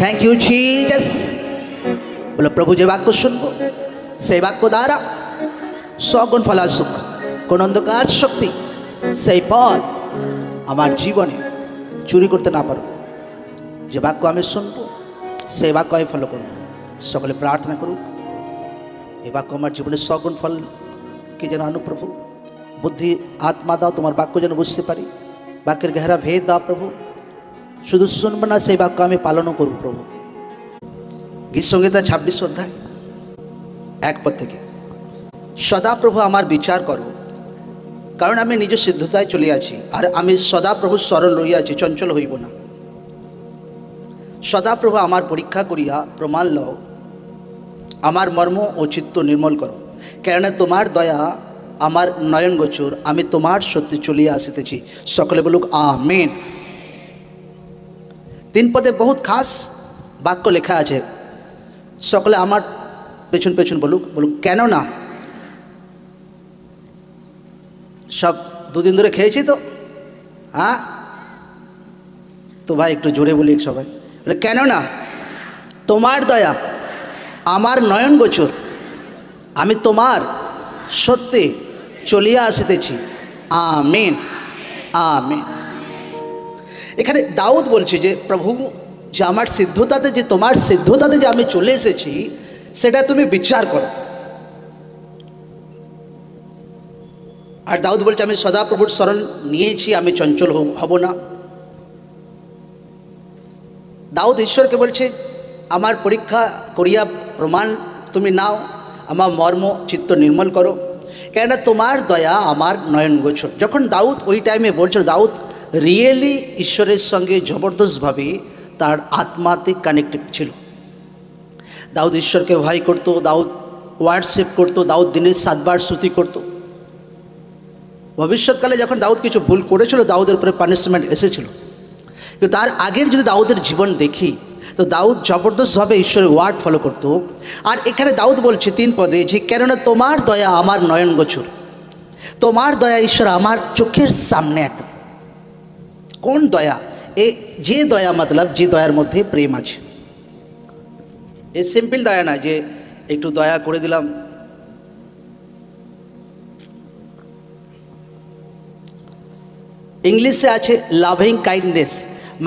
Thank you Jesus. बोलो प्रभु जे वाक्य सुनबो সেই বাক্য দ্বারা সগুণ ফলাসুখ কোন অন্ধকার শক্তি সেই ফল আমার জীবনে চুরি করতে না পারো। যে বাক্য আমি শুনবো সেই বাক্য আমি ফলো করব। সকলে প্রার্থনা করুক এই বাক্য আমার জীবনে সগুণ ফল কি যেন আনো প্রভু। বুদ্ধি আত্মা দাও তোমার বাক্য যেন বুঝতে পারি। বাক্যের গহরা ভেদ দাও প্রভু। শুধু শুনবো না সেই বাক্য আমি পালনও করব প্রভু। গীত সংহিতা 26 অধ্যায় 1 পদ থেকে সদা প্রভু আমার বিচার করো, কারণ আমি নিজ সিদ্ধতায় চলে আছি, আর আমি সদা প্রভু স্মরণ রইয়াছি, চঞ্চল হইব না। সদা প্রভু আমার পরীক্ষা করিয়া প্রমাণ লও, আমার মর্ম ও চিত্ত নির্মল করো, কেননা তোমার দয়া আমার নয়ন গোচর, আমি তোমার সত্যি চলিয়া আসিতেছি। সকলে বলুক আমেন। 3 পদে বহুত খাস বাক্য লেখা আছে। সকলে আমার পেছন পেছন বলুক, বলুক কেন না। সব 2 দিন ধরে খেয়েছি তো, হ্যাঁ তো ভাই একটু জোরে বলি সবাই, বলে কেন না তোমার দয়া আমার নয়ন গোচর, আমি তোমার সত্যে চলিয়া আসিতেছি। Amen amen. এখানে দাউদ বলছে যে প্রভু যে আমার সিদ্ধতাতে, যে তোমার সিদ্ধতাতে যে আমি চলে এসেছি সেটা তুমি বিচার করো। আর দাউদ বলছে আমি সদা প্রভুর শরণ নিয়েছি, আমি চঞ্চল হব না। দাউদ ঈশ্বরকে বলছে আমার পরীক্ষা করিয়া প্রমাণ তুমি নাও, আমার মর্ম চিত্ত নির্মল করো, কেননা তোমার দয়া আমার নয়ন গোচর। যখন দাউদ ওই টাইমে বলছিল, দাউদ রিয়েলি ঈশ্বরের সঙ্গে জবরদস্তভাবে তার আত্মাতে কানেক্টেড ছিল। দাউদ ঈশ্বরকে ভয় করতো, দাউদ ওয়ার্শিপ করতো, দাউদ দিনের 7 বার স্তুতি করতো। ভবিষ্যৎকালে যখন দাউদ কিছু ভুল করেছিল দাউদের উপরে পানিশমেন্ট এসেছিল, কিন্তু তার আগের যদি দাউদের জীবন দেখি তো দাউদ জবরদস্তভাবে ঈশ্বরের ওয়ার্ড ফলো করতো। আর এখানে দাউদ বলছে 3 পদে যে কেননা তোমার দয়া আমার নয়ন গোচর, তোমার দয়া ঈশ্বর আমার চোখের সামনে। একদম কোন দয়া? এ যে দয়া মতলব যে দয়ার মধ্যে প্রেম আছে। এ সিম্পল দয়া না যে একটু দয়া করে দিলাম। इंग्लिशे आछे लाभिंग काइंडनेस,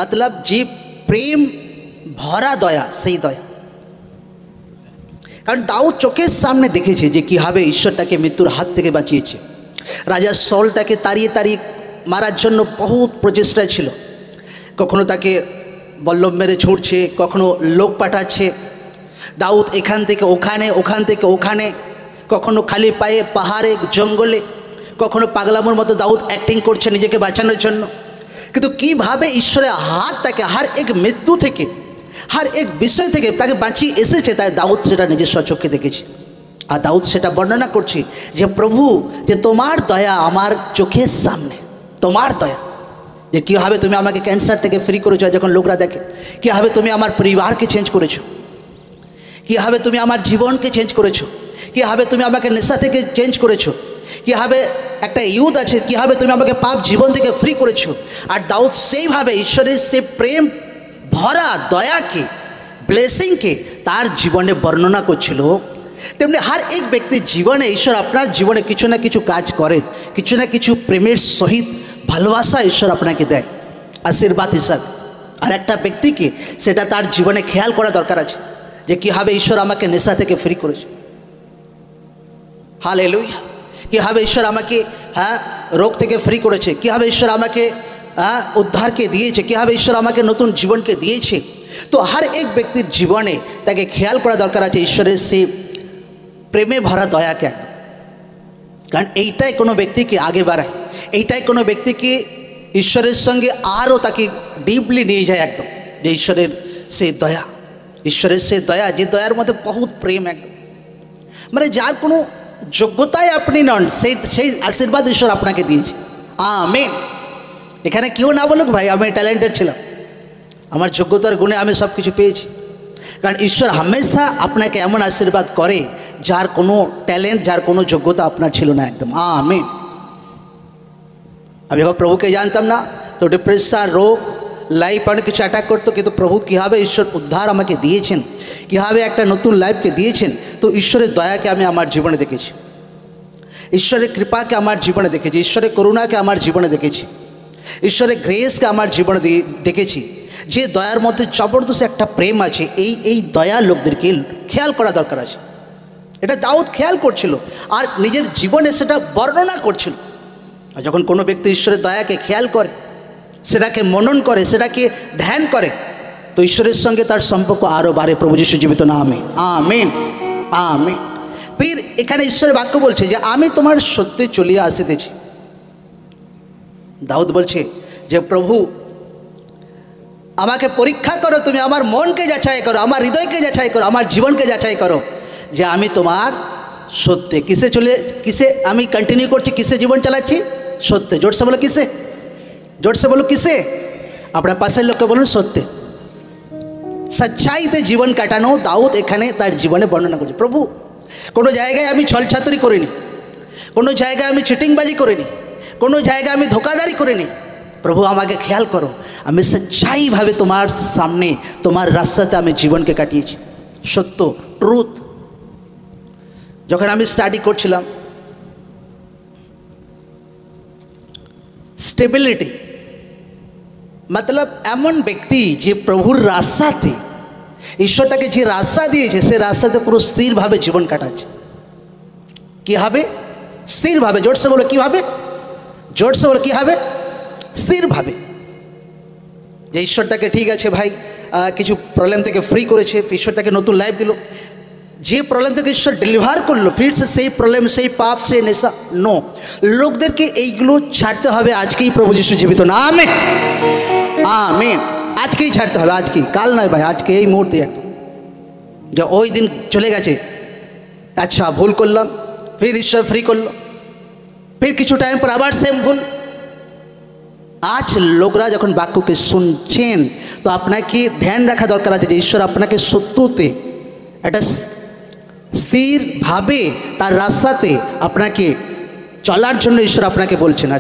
मतलब जे प्रेम भरा दया सेई दया। कारण दाऊद चोखेर सामने देखेछे जे किभाबे ईश्वर ताके मृत्युर हाथ थेके बाँचिয়েছে। राजा सौल ताके ताड़िয়ে ताड़िয়ে मारार जन्य बहुत प्रचेष्टा छिलो। कखनो ताके बल्लम मेरे छुड़ছে, कखनो लोक पाठाচ্ছে। दाऊद एखान थेके ओखाने, ओखान थेके ओखाने, कखनो खाली पाये पाहाड़े जंगले, कखनो पागलामोर मतो दाऊद एक्टिंग करছে নিজেকে বাঁচানোর জন্য। কিন্তু কিভাবে ঈশ্বরের হাত তাকে হার এক মৃত্যু থেকে, হার এক বিষয় থেকে তাকে বাঁচিয়ে এসেছে, তাই দাউদ সেটা নিজের স্বচক্ষে দেখেছে। আর দাউদ সেটা বর্ণনা করছে যে প্রভু যে তোমার দয়া আমার চোখের সামনে, তোমার দয়া যে কীভাবে তুমি আমাকে ক্যান্সার থেকে ফ্রি করেছো যখন লোকরা দেখে, কীভাবে তুমি আমার পরিবারকে চেঞ্জ করেছো, কীভাবে তুমি আমার জীবনকে চেঞ্জ করেছো, কীভাবে তুমি আমাকে নেশা থেকে চেঞ্জ করেছো, কীভাবে একটা ইউথ আছে, কীভাবে তুমি আমাকে পাপ জীবন থেকে ফ্রি করেছো। আর দাউদ সেইভাবে ঈশ্বরের সে প্রেম ভরা দয়াকে, ব্লেসিংকে তার জীবনে বর্ণনা করছিল। তেমনি হর এক ব্যক্তির জীবনে ঈশ্বর আপনার জীবনে কিছু না কিছু কাজ করে, কিছু না কিছু প্রেমের সহিত ভালোবাসা ঈশ্বর আপনাকে দেয় আশীর্বাদ হিসাবে। আর একটা ব্যক্তিকে সেটা তার জীবনে খেয়াল করা দরকার আছে যে কীভাবে ঈশ্বর আমাকে নেশা থেকে ফ্রি করেছে। হালেলুয়া। কীভাবে ঈশ্বর আমাকে রোগ থেকে ফ্রি করেছে, কীভাবে ঈশ্বর আমাকে উদ্ধারকে দিয়েছে, কীভাবে ঈশ্বর আমাকে নতুন জীবনকে দিয়েছে। তো হর এক ব্যক্তির জীবনে তাকে খেয়াল করা দরকার আছে ঈশ্বরের সেই প্রেমে ভরা দয়াকে। কারণ এইটাই কোনো ব্যক্তিকে আগে বাড়ায়, এইটাই কোনো ব্যক্তিকে ঈশ্বরের সঙ্গে আরও তাকে ডিপলি নিয়ে যায় একদম। যে ঈশ্বরের সেই দয়া, ঈশ্বরের সেই দয়া, যে দয়ার মধ্যে বহুত প্রেম, একদম মানে যার কোনো যোগ্যতায় আপনি নন, সেই আশীর্বাদ ঈশ্বর আপনাকে দিয়েছে। আমেন। এখানে কেউ না বলুক ভাই আমি ট্যালেন্টেড ছিলাম, আমার যোগ্যতার গুণে আমি সব কিছু পেয়েছি। কারণ ঈশ্বর হামেশা আপনাকে এমন আশীর্বাদ করে যার কোনো ট্যালেন্ট, যার কোনো যোগ্যতা আপনার ছিল না। একদম আমেন। আমি যখন প্রভুকে জানতাম না তো ডিপ্রেশন, রোগ, লাইফ অনেক কিছু অ্যাটাক করতো, কিন্তু প্রভু কীভাবে ঈশ্বর উদ্ধার আমাকে দিয়েছেন, কীভাবে একটা নতুন লাইফকে দিয়েছেন। তো ঈশ্বরের দয়াকে আমি আমার জীবনে দেখেছি, ঈশ্বরের কৃপাকে আমার জীবনে দেখেছি, ঈশ্বরের করুণাকে আমার জীবনে দেখেছি, ঈশ্বরের গ্রেসকে আমার জীবনে দেখেছি। যে দয়ার মধ্যে জবরদস্ত একটা প্রেম আছে, এই দয়া লোকদেরকে খেয়াল করা দরকার আছে। এটা দাউদ খেয়াল করছিল আর নিজের জীবনে সেটা বর্ণনা করছিল। আর যখন কোনো ব্যক্তি ঈশ্বরের দয়াকে খেয়াল করে, সেটাকে মনন করে, সেটাকে ধ্যান করে, তো ঈশ্বরের সঙ্গে তার সম্পর্ক আরও বাড়ে। প্রভু যিশু জীবিত নামে আমেন আমেন। ফির এখানে ঈশ্বরের বাক্য বলছে যে আমি তোমার সত্যে চলিয়া আসিতেছি। দাউদ বলছে যে প্রভু আমাকে পরীক্ষা করো, তুমি আমার মনকে যাচাই করো, আমার হৃদয়কে যাচাই করো, আমার জীবনকে যাচাই করো, যে আমি তোমার সত্যে কিসে আমি কন্টিনিউ করছি, কিসে জীবন চালাচ্ছি, সত্যে। জোরসে বলো কিসে, জোরসে বলো কিসে। আপনার পাশের লোককে বলুন সত্যে। সচ্চাইতে জীবন কাটানো দাউদ এখানে তার জীবনে বর্ণনা করছে। প্রভু কোনো জায়গায় আমি ছলছাতুরি করিনি, কোনো জায়গায় আমি চিটিংবাজি করিনি, কোনো জায়গায় আমি ধোকাদারি করিনি। প্রভু আমাকে খেয়াল করো, আমি সচ্চাইভাবে তোমার সামনে, তোমার রাস্তাতে আমি জীবনকে কাটিয়েছি। সত্য, ট্রুথ। যখন আমি স্টাডি করছিলাম স্টেবিলিটি মতলব এমন ব্যক্তি যে প্রভুর রাস্তাতে, ঈশ্বর তাকে যে রাস্তা দিয়েছে সে রাস্তাতে পুরো স্থিরভাবে জীবন কাটাচ্ছে। কীভাবে? স্থিরভাবে। জোরসে বলো কীভাবে, জোরসে বলো কীভাবে, স্থিরভাবে। যে ঈশ্বর তাকে ঠিক আছে ভাই কিছু প্রবলেম থেকে ফ্রি করেছে, ঈশ্বর তাকে নতুন লাইফ দিল, যে প্রবলেম থেকে ঈশ্বর ডেলিভার করলো, ফির সেই প্রবলেম, সেই পাপ, সেই নেশা, নো। লোকদেরকে এইগুলো ছাড়তে হবে আজকেই। প্রভু যিশু জীবিত নামে আমেন। আজকেই ছাড়তে হবে, আজকেই, কাল নয় ভাই, আজকে এই মুহূর্তে। একদম যে ওই দিন চলে গেছে, আচ্ছা ভুল করলাম, ফির ঈশ্বর ফ্রি করলো, ফির কিছু টাইম পর আবার সেম ভুল। আজ লোকরা যখন বাক্যকে শুনছেন তো আপনাকে ধ্যান রাখা দরকার আছে যে ঈশ্বর আপনাকে সত্যতে একটা স্থিরভাবে তার রাস্তাতে আপনাকে চলার জন্য ঈশ্বর আপনাকে বলছেন।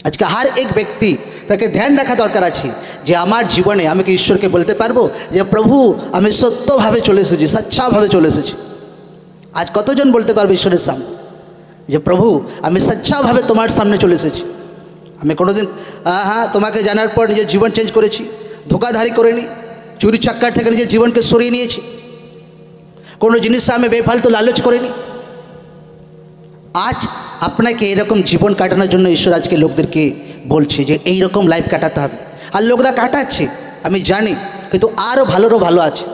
আজকে হার এক ব্যক্তি তাকে ধ্যান রাখা দরকার আছে যে আমার জীবনে আমি কি ঈশ্বরকে বলতে পারবো যে প্রভু আমি সত্যভাবে চলে এসেছি, সচ্চাভাবে চলে এসেছি। আজ কতজন বলতে পারবে ঈশ্বরের সামনে যে প্রভু আমি সচ্চাভাবে তোমার সামনে চলে এসেছি, আমি কোনোদিন তোমাকে জানার পর নিজের জীবন চেঞ্জ করেছি, ধোকাধারি করিনি, চুরি চাক্কার থেকে নিজের জীবনকে সরিয়ে নিয়েছি, কোনো জিনিসে আমি বেফালতু লালচ করিনি। আজ আপনাকে এরকম জীবন কাটানোর জন্য ঈশ্বর আজকে লোকদেরকে বলছে যে এই রকম লাইফ কাটাতে হবে। আর লোকরা কাটাচ্ছে আমি জানি, কিন্তু আরও ভালো আছে।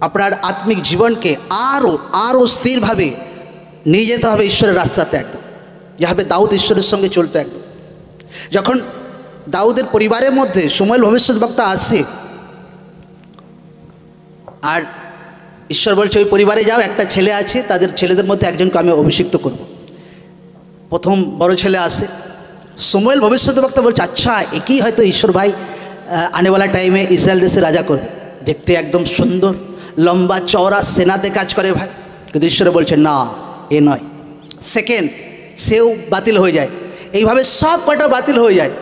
আপনার আত্মিক জীবনকে আরও স্থিরভাবে নিয়ে যেতে হবে ঈশ্বরের রাস্তাতে, একদম যেভাবে দাউদ ঈশ্বরের সঙ্গে চলতো। একদম যখন দাউদের পরিবারের মধ্যে সমুয়েল ভবিষ্যদ্বক্তা আসে আর ঈশ্বর বলছে ওই পরিবারে যাও, একটা ছেলে আছে, তাদের ছেলেদের মধ্যে একজনকে আমি অভিষিক্ত করব। প্রথম বড় ছেলে আসে, সমুয়েল ভবিষ্যদ্বক্তা বলছে আচ্ছা একই হয়তো ঈশ্বর ভাই আনেওয়ালা টাইমে ইসরায়েল দেশে রাজা করবে, দেখতে একদম সুন্দর, লম্বা চওড়া, সেনাতে কাজ করে ভাই। কিন্তু ঈশ্বর বলছে না, এ নয়। সেকেন্ড, সেও বাতিল হয়ে যায়। এইভাবে সব কটা বাতিল হয়ে যায়।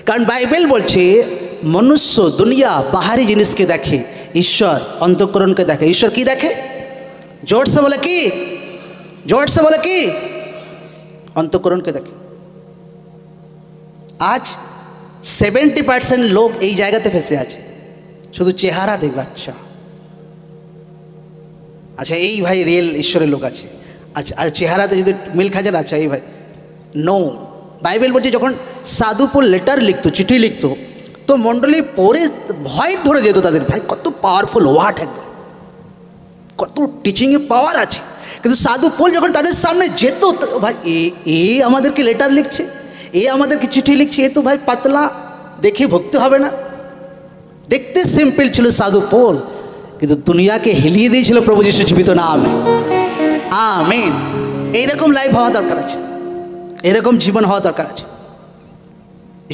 কারণ বাইবেল বলছে মনুষ্য দুনিয়া বাহারি জিনিসকে দেখে, ঈশ্বর অন্তঃকরণকে দেখে। ঈশ্বর কি দেখে? জোরসে বলে কি, জোরসে বলে কি, অন্তঃকরণকে দেখে। আজ 70% লোক এই জায়গাতে ফেসে আছে, শুধু চেহারা দেখবে। আচ্ছা এই ভাই রিয়েল ঈশ্বরের লোক আছে, আচ্ছা আর চেহারাতে যদি মিল খাজার, আচ্ছা এই ভাই নো। বাইবেল বলছে যখন সাধু পল লেটার লিখতো, চিঠি লিখতো, তো মণ্ডলী পড়ে ভয় ধরে যেত তাদের, ভাই কত পাওয়ারফুল ওয়ার্ড, একদম কত টিচিংয়ে পাওয়ার আছে। কিন্তু সাধু পল যখন তাদের সামনে যেত, ভাই এ আমাদেরকে লেটার লিখছে, এ আমাদেরকে চিঠি লিখছে, এ তো ভাই পাতলা, দেখে ভক্তি হবে না। দেখতে সিম্পল ছিল সাধু পল, কিন্তু দুনিয়াকে হিলিয়ে দিয়েছিল প্রভু যিশু জীবিত নামে আমেন। এইরকম লাইফ হওয়া দরকার আছে, এরকম জীবন হওয়া দরকার আছে।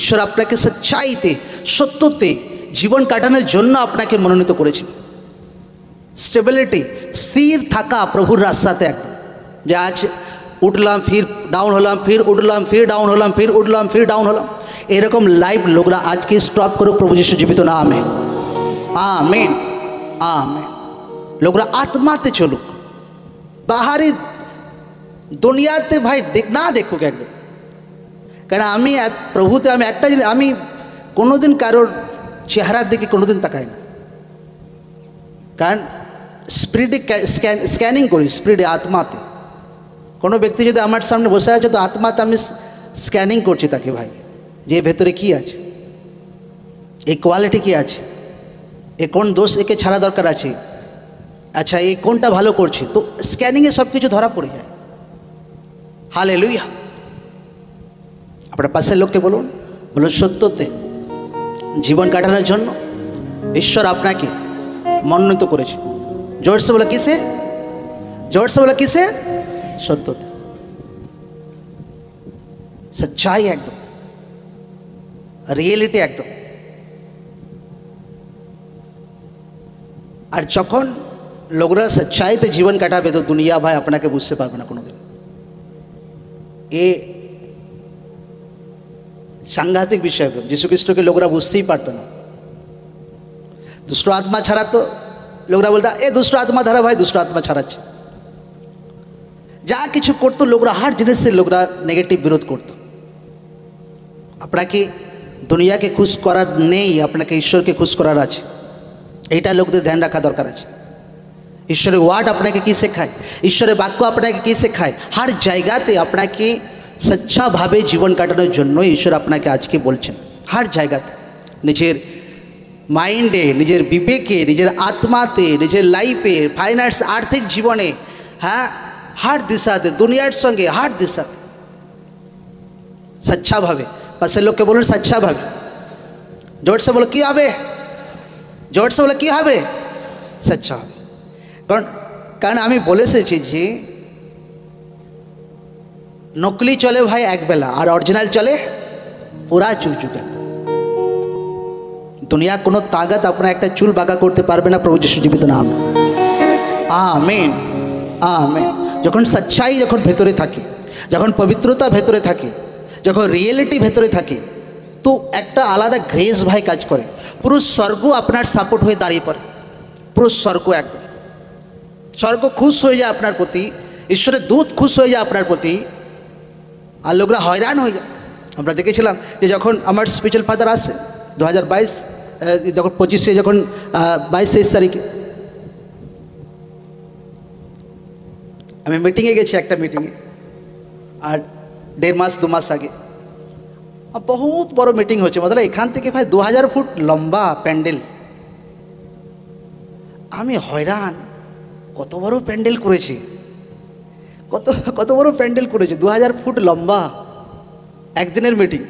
ঈশ্বর আপনাকে সচ্চাইতে, সত্যতে জীবন কাটানোর জন্য আপনাকে মনোনীত করেছেন। স্টেবিলিটি, স্থির থাকা প্রভুর রাস্তাতে, একদম যে আজ উঠলাম ফির ডাউন হলাম, ফির উঠলাম ফির ডাউন হলাম, ফির উঠলাম ফির ডাউন হলাম। এরকম লাইফ লোকরা আজকে স্টপ করুক প্রভু যিশু জীবিত নামে। Amen amen. লোকরা আত্মাতে চলুক, বাহারি দুনিয়াতে ভাই না দেখুক একদম। কারণ আমি প্রভুতে আমি একটা জিনিস, আমি কোনোদিন কারোর চেহারার দিকে কোনোদিন তাকাই না। কারণ স্পিরিটে স্ক্যানিং করি, স্পিরিটে আত্মাতে। কোনো ব্যক্তি যদি আমার সামনে বসে আছে তো আত্মাতে আমি স্ক্যানিং করছি তাকে, ভাই যে ভেতরে কি আছে, এই কোয়ালিটি কি আছে, এ কোন দোষ একে ছাড়া দরকার আছে, আচ্ছা এই কোনটা ভালো করছে। তো স্ক্যানিংয়ে সব কিছু ধরা পড়ে যায়। হালেলুয়া। আপনার পাশের লোককে বলুন, সত্যতে জীবন কাটানোর জন্য ঈশ্বর আপনাকে মনোনীত করেছে। জোরসে বলে কিসে? জোরসে বলে কিসে? সত্যতে, সচ্চাই, একদম রিয়েলিটি একদম। আর যখন লোকরা সচ্চাইতে জীবন কাটাবে তো দুনিয়া ভাই আপনাকে বুঝতে পারবে না কোনোদিন। এ সাংঘাতিক বিষয় একদম। যীশু খ্রিস্টকে লোকরা বুঝতেই পারতো না। দুষ্ট আত্মা ছাড়া তো লোকরা বলতো এ দুষ্ট আত্মা ধারা, ভাই দুষ্ট আত্মা ছাড়াচ্ছে। যা কিছু করতো লোকরা, হার জিনিসের লোকরা নেগেটিভ বিরোধ করতো। আপনাকে দুনিয়াকে খুশ করার নেই, আপনাকে ঈশ্বরকে খুশ করার আছে। এইটা লোকদের ধ্যান রাখা দরকার আছে। ঈশ্বরের ওয়ার্ড আপনাকে কী শেখায়, ঈশ্বরের বাক্য আপনাকে কী শেখায়, হার জায়গাতে আপনাকে সচ্চাভাবে জীবন কাটানোর জন্য ঈশ্বর আপনাকে আজকে বলছেন। হার জায়গাতে, নিজের মাইন্ডে, নিজের বিবেকে, নিজের আত্মাতে, নিজের লাইফে, ফাইন্যান্স, আর্থিক জীবনে, হ্যাঁ হার দিশাতে, দুনিয়ার সঙ্গে হার দিশাতে সচ্চাভাবে। পাশের লোককে বলুন সচ্চাভাবে। জোরসে বলো কী হবে? জোরসে বলো কী হবে? সচ্চা হবে। কারণ আমি বলে এসেছি যে নকলি চলে ভাই একবেলা, আর অরিজিনাল চলে পুরা চুকচুক একদম। দুনিয়া কোনো তাগত আপনার একটা চুল বাঁকা করতে পারবে না প্রভু যিশু জীবিত নাম। Amen amen. যখন সচ্চাই যখন ভেতরে থাকে, যখন পবিত্রতা ভেতরে থাকে, যখন রিয়েলিটি ভেতরে থাকে, তো একটা আলাদা গ্রেস ভাই কাজ করে। পুরো স্বর্গ আপনার সাপোর্ট হয়ে দাঁড়িয়ে পড়ে। পুরো স্বর্গ একদম, স্বর্গ খুশ হয়ে যায় আপনার প্রতি, ঈশ্বরের দূত খুশ হয়ে যায় আপনার প্রতি। আর লোকরা হয়রান হয়ে যায়। আমরা দেখেছিলাম যে যখন আমার স্পিরিচুয়াল ফাদার আসে 2022 যখন 25 যখন 22-23 তারিখে আমি মিটিংয়ে গেছি, একটা মিটিংয়ে, আর 1.5 মাস 2 মাস আগে বহুত বড় মিটিং হচ্ছে। মতলব এখান থেকে ভাই 2000 ফুট লম্বা প্যান্ডেল। আমি হয়রান, কত বড় প্যান্ডেল করেছে, কত বড় প্যান্ডেল করেছে, 2000 ফুট লম্বা, একদিনের মিটিং।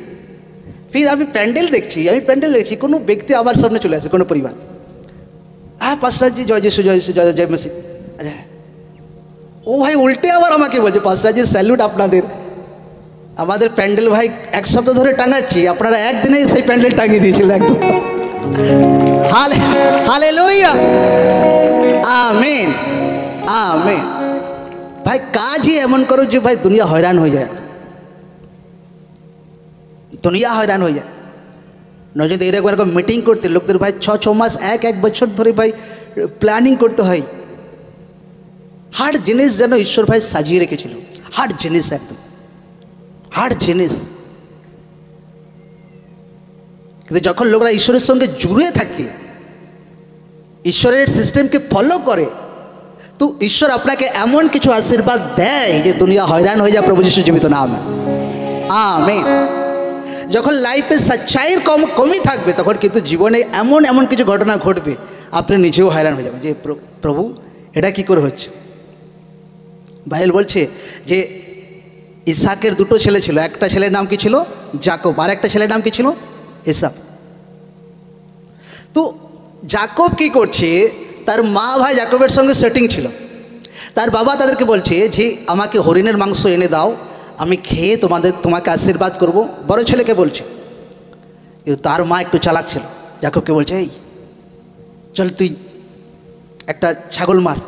ফির আমি প্যান্ডেল দেখছি, কোনো ব্যক্তি আমার সামনে চলে আসে, কোনো পরিবার, হ্যাঁ পাস্টারজি জয় যিশু, জয় যিশু, জয় মেসি। আচ্ছা, ও ভাই উল্টে আবার আমাকে বলছে পাস্টারজি স্যালুট আপনাদের, আমাদের প্যান্ডেল ভাই 1 সপ্তাহ ধরে টাঙাচ্ছি, আপনারা একদিনেই সেই প্যান্ডেল টাঙিয়ে দিয়েছিলেন একদম। Hallelujah, amen amen. ভাই কাজই এমন করো যে ভাই দুনিয়া হয়রান হয়ে যায়, দুনিয়া হয়রান হয়ে যায়। নয় যদি এরকম মিটিং করতে লোকদের ভাই 6 মাস 1 বছর ধরে ভাই প্ল্যানিং করতে হয়। হার জিনিস যেন ঈশ্বর ভাই সাজিয়ে রেখেছিল, হার জিনিস একদম, হার জিনিস। কিন্তু যখন লোকরা ঈশ্বরের সঙ্গে জুড়ে থাকে, ঈশ্বরের সিস্টেমকে ফলো করে, তো ঈশ্বর আপনাকে এমন কিছু আশীর্বাদ দেয় যে দুনিয়া হয়রান হয়ে যায় প্রভু যিশু জীবিত নামে। আমেন। যখন লাইফে সচ্চাইয়ের কমই থাকবে, তখন কিন্তু জীবনে এমন কিছু ঘটনা ঘটবে, আপনি নিজেও হয়রান হয়ে যাবেন যে প্রভু এটা কি করে হচ্ছে। বাইবেল বলছে যে ইসাকের 2টো ছেলে ছিল, একটা ছেলের নাম কি ছিল? যাকব, আর একটা ছেলের নাম কি ছিল? এসাব। তো যাকব কি করছে, তার মা ভাই যাকবের সঙ্গে সেটিং ছিল। তার বাবা তাদেরকে বলছে যে আমাকে হরিণের মাংস এনে দাও, আমি খেয়ে তোমাকে আশীর্বাদ করব, বড় ছেলেকে বলছে। কিন্তু তার মা একটু চালাক ছিল, যাকবকে বলছে এই চল তুই একটা ছাগল মার,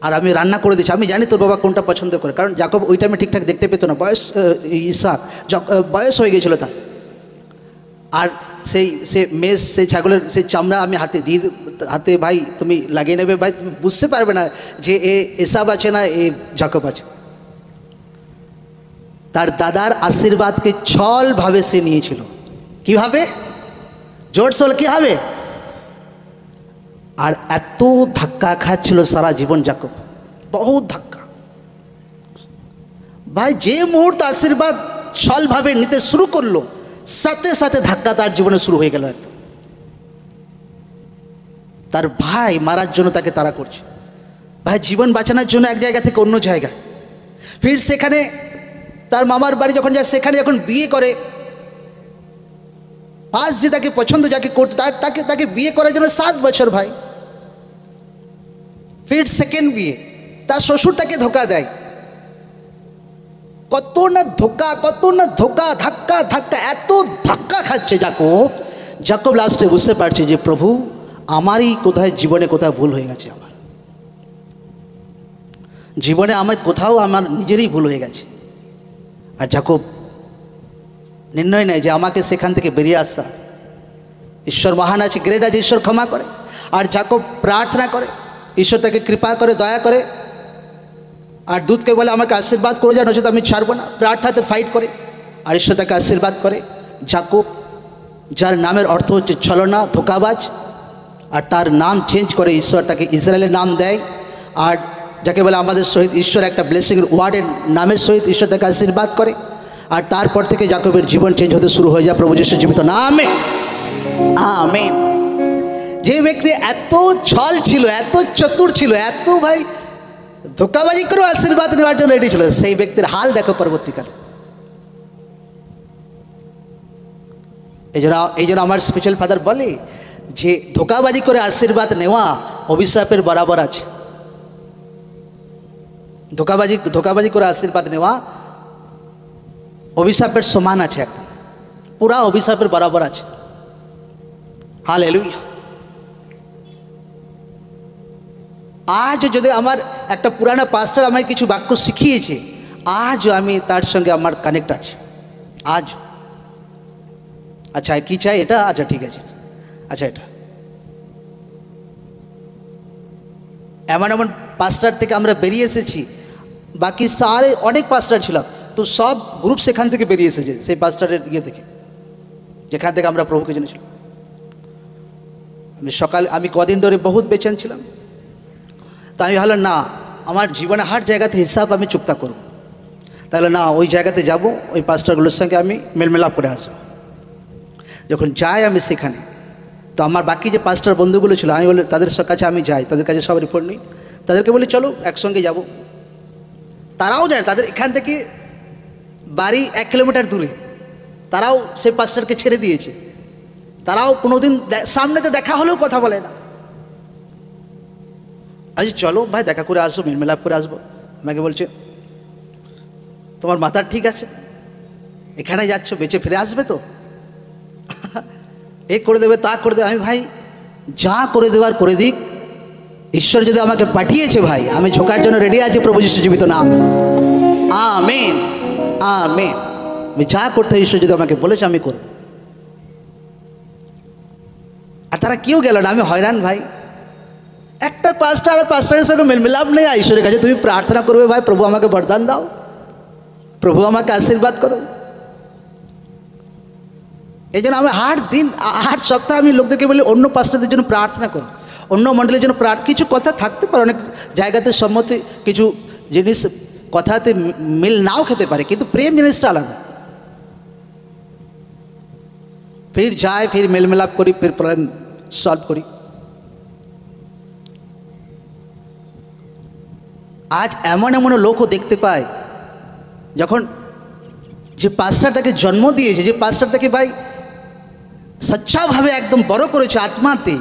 আর আমি রান্না করে দিচ্ছি, আমি জানি তোর বাবা কোনটা পছন্দ করে, কারণ জাকব ওই টাইমে ঠিকঠাক দেখতে পেতো না, ইসাক বয়স হয়ে গেছিলো তার। আর সেই ছাগলের সেই চামড়া আমি হাতে ভাই তুমি লাগিয়ে নেবে ভাই, তুমি বুঝতে পারবে না যে এসাব আছে না এ জাকব আছে। তার দাদার আশীর্বাদকে ছলভাবে সে নিয়েছিল। কিভাবে? জোর সোল কীভাবে? আর এত ধাক্কা খাচ্ছিল সারা জীবন জাকব, বহুত ধাক্কা ভাই। যে মুহূর্তে আশীর্বাদ ছলভাবে নিতে শুরু করলো, সাথে সাথে ধাক্কা তার জীবনে শুরু হয়ে গেল একদম। তার ভাই মারার জন্য তাকে তাড়া করছে, ভাই জীবন বাঁচানোর জন্য এক জায়গা থেকে অন্য জায়গা। ফির সেখানে তার মামার বাড়ি যখন যায়, সেখানে যখন বিয়ে করে, ফার্স্ট যে তাকে পছন্দ যাকে করতে তাকে বিয়ে করার জন্য 7 বছর ভাই। ফির সেকেন্ড বিয়ে, তার শ্বশুর তাকে ধোকা দেয়। কত না ধোকা, ধাক্কা, এত ধাক্কা খাচ্ছে জাকব লাস্টে বুঝতে পারছে যে প্রভু আমারই কোথায় জীবনে কোথাও ভুল হয়ে গেছে, আমার জীবনে আমার নিজেরই ভুল হয়ে গেছে। আর জাকব নির্ণয় নেয় যে আমাকে সেখান থেকে বেরিয়ে আসা। ঈশ্বর মহান আছে, গ্রেট আছে, ঈশ্বর ক্ষমা করে। আর জাকব প্রার্থনা করে, ঈশ্বর তাকে কৃপা করে, দয়া করে। আর দূতকে বলে আমাকে আশীর্বাদ করে যায়, নচেত আমি ছাড়বো না। প্রার্থনাতে ফাইট করে, আর ঈশ্বর তাকে আশীর্বাদ করে। জাকব, যার নামের অর্থ হচ্ছে ছলনা, ধোকাবাজ, আর তার নাম চেঞ্জ করে ঈশ্বর তাকে ইসরায়েলের নাম দেয়। আর যাকে বলে আমাদের সহিত ঈশ্বর একটা ব্লেসিংয়ের ওয়ার্ডের নামের সহিত ঈশ্বর তাকে আশীর্বাদ করে। আর তারপর থেকে জাকবের জীবন চেঞ্জ হতে শুরু হয়ে যায় প্রভু যীশুর জীবিত নামে, আমেন। যে ব্যক্তি এত ছল ছিল, এত চতুর ছিল, এত ভাই ধোকাবাজি করেও আশীর্বাদ নেওয়ার জন্য রেডি ছিল, সেই ব্যক্তির হাল দেখো পরবর্তীকালে। এই জন্য আমার স্পিরিচুয়াল ফাদার বলে যে ধোকাবাজি করে আশীর্বাদ নেওয়া অভিশাপের বরাবর আছে। ধোকাবাজি করে আশীর্বাদ নেওয়া অভিশাপের সমান আছে, একদম পুরা অভিশাপের বরাবর আছে। হালেলুয়া। আজ যদি আমার একটা পুরানো পাস্টার আমায় কিছু বাক্য শিখিয়েছে, আজ আমি তার সঙ্গে আমার কানেক্ট আছে আজ। আচ্ছা কি চাই এটা, আচ্ছা ঠিক আছে, আচ্ছা এটা। এমন পাস্টার থেকে আমরা বেরিয়ে এসেছি, বাকি সারে অনেক পাস্টার ছিল, তো সব গ্রুপ সেখান থেকে বেরিয়ে এসেছে, সেই পাস্টারের ইয়ে থেকে, যেখান থেকে আমরা প্রভুকে জেনেছিলাম। আমি কদিন ধরে বহুত বেচেন ছিলাম, তা আমি ভাবলাম না, আমার জীবনে হার জায়গাতে হিসাব আমি চুক্তা করব। তাহলে না, ওই জায়গাতে যাব, ওই পাস্টারগুলোর সঙ্গে আমি মেলমেলাপ করে আসবো। যখন যাই আমি সেখানে, তো আমার বাকি যে পাস্টার বন্ধুগুলো ছিল, আমি বলি তাদের কাছে আমি যাই, তাদের কাছে সব রিপোর্ট নিই, তাদেরকে বলি চলো একসঙ্গে যাব। তারাও যায়, তাদের এখান থেকে বাড়ি 1 কিলোমিটার দূরে, তারাও সেই পাস্টারকে ছেড়ে দিয়েছে। তারাও কোনোদিন সামনেতে দেখা হলেও কথা বলে না। আচ্ছা চলো ভাই দেখা করে আসবো, মেলমেলাপ করে আসবো। আমাকে বলছে তোমার মাথার ঠিক আছে, এখানে যাচ্ছ, বেঁচে ফিরে আসবে তো, এ করে দেবে তা করে দেবে। আমি ভাই যা করে দেওয়ার করে দিক, ঈশ্বর যদি আমাকে পাঠিয়েছে ভাই, আমি ঝোঁকার জন্য রেডি আছি প্রভু যীশু জীবিত নাম, আমেন আমেন। আমি যা করতে ঈশ্বর যদি আমাকে বলেছে আমি করব। আর তারা কেউ গেল না, আমি হয়রান ভাই। একটা পাস্টার আর পাস্টারের সঙ্গে মেলমিলাপ নেই। ঈশ্বরের কাছে তুমি প্রার্থনা করবে ভাই, প্রভু আমাকে বরদান দাও, প্রভু আমাকে আশীর্বাদ করো। এই জন্য আমি হার সপ্তাহে আমি লোকদেরকে বলি অন্য পাস্টারদের জন্য প্রার্থনা করো, অন্য মণ্ডলের জন্য কিছু কথা থাকতে পারে, অনেক জায়গাতে সম্মতি, কিছু জিনিস কথাতে মিল নাও খেতে পারে, কিন্তু প্রেম জিনিসটা আলাদা। ফির যাই, ফির মেলমেলাপ করি, ফির প্রবলেম সলভ করি। আজ এমন লোকও দেখতে পায়, যখন যে পাস্টার তাকে জন্ম দিয়েছে, যে পাস্টার তাকে ভাই সচ্চাভাবে একদম বড় করেছে আত্মাতে,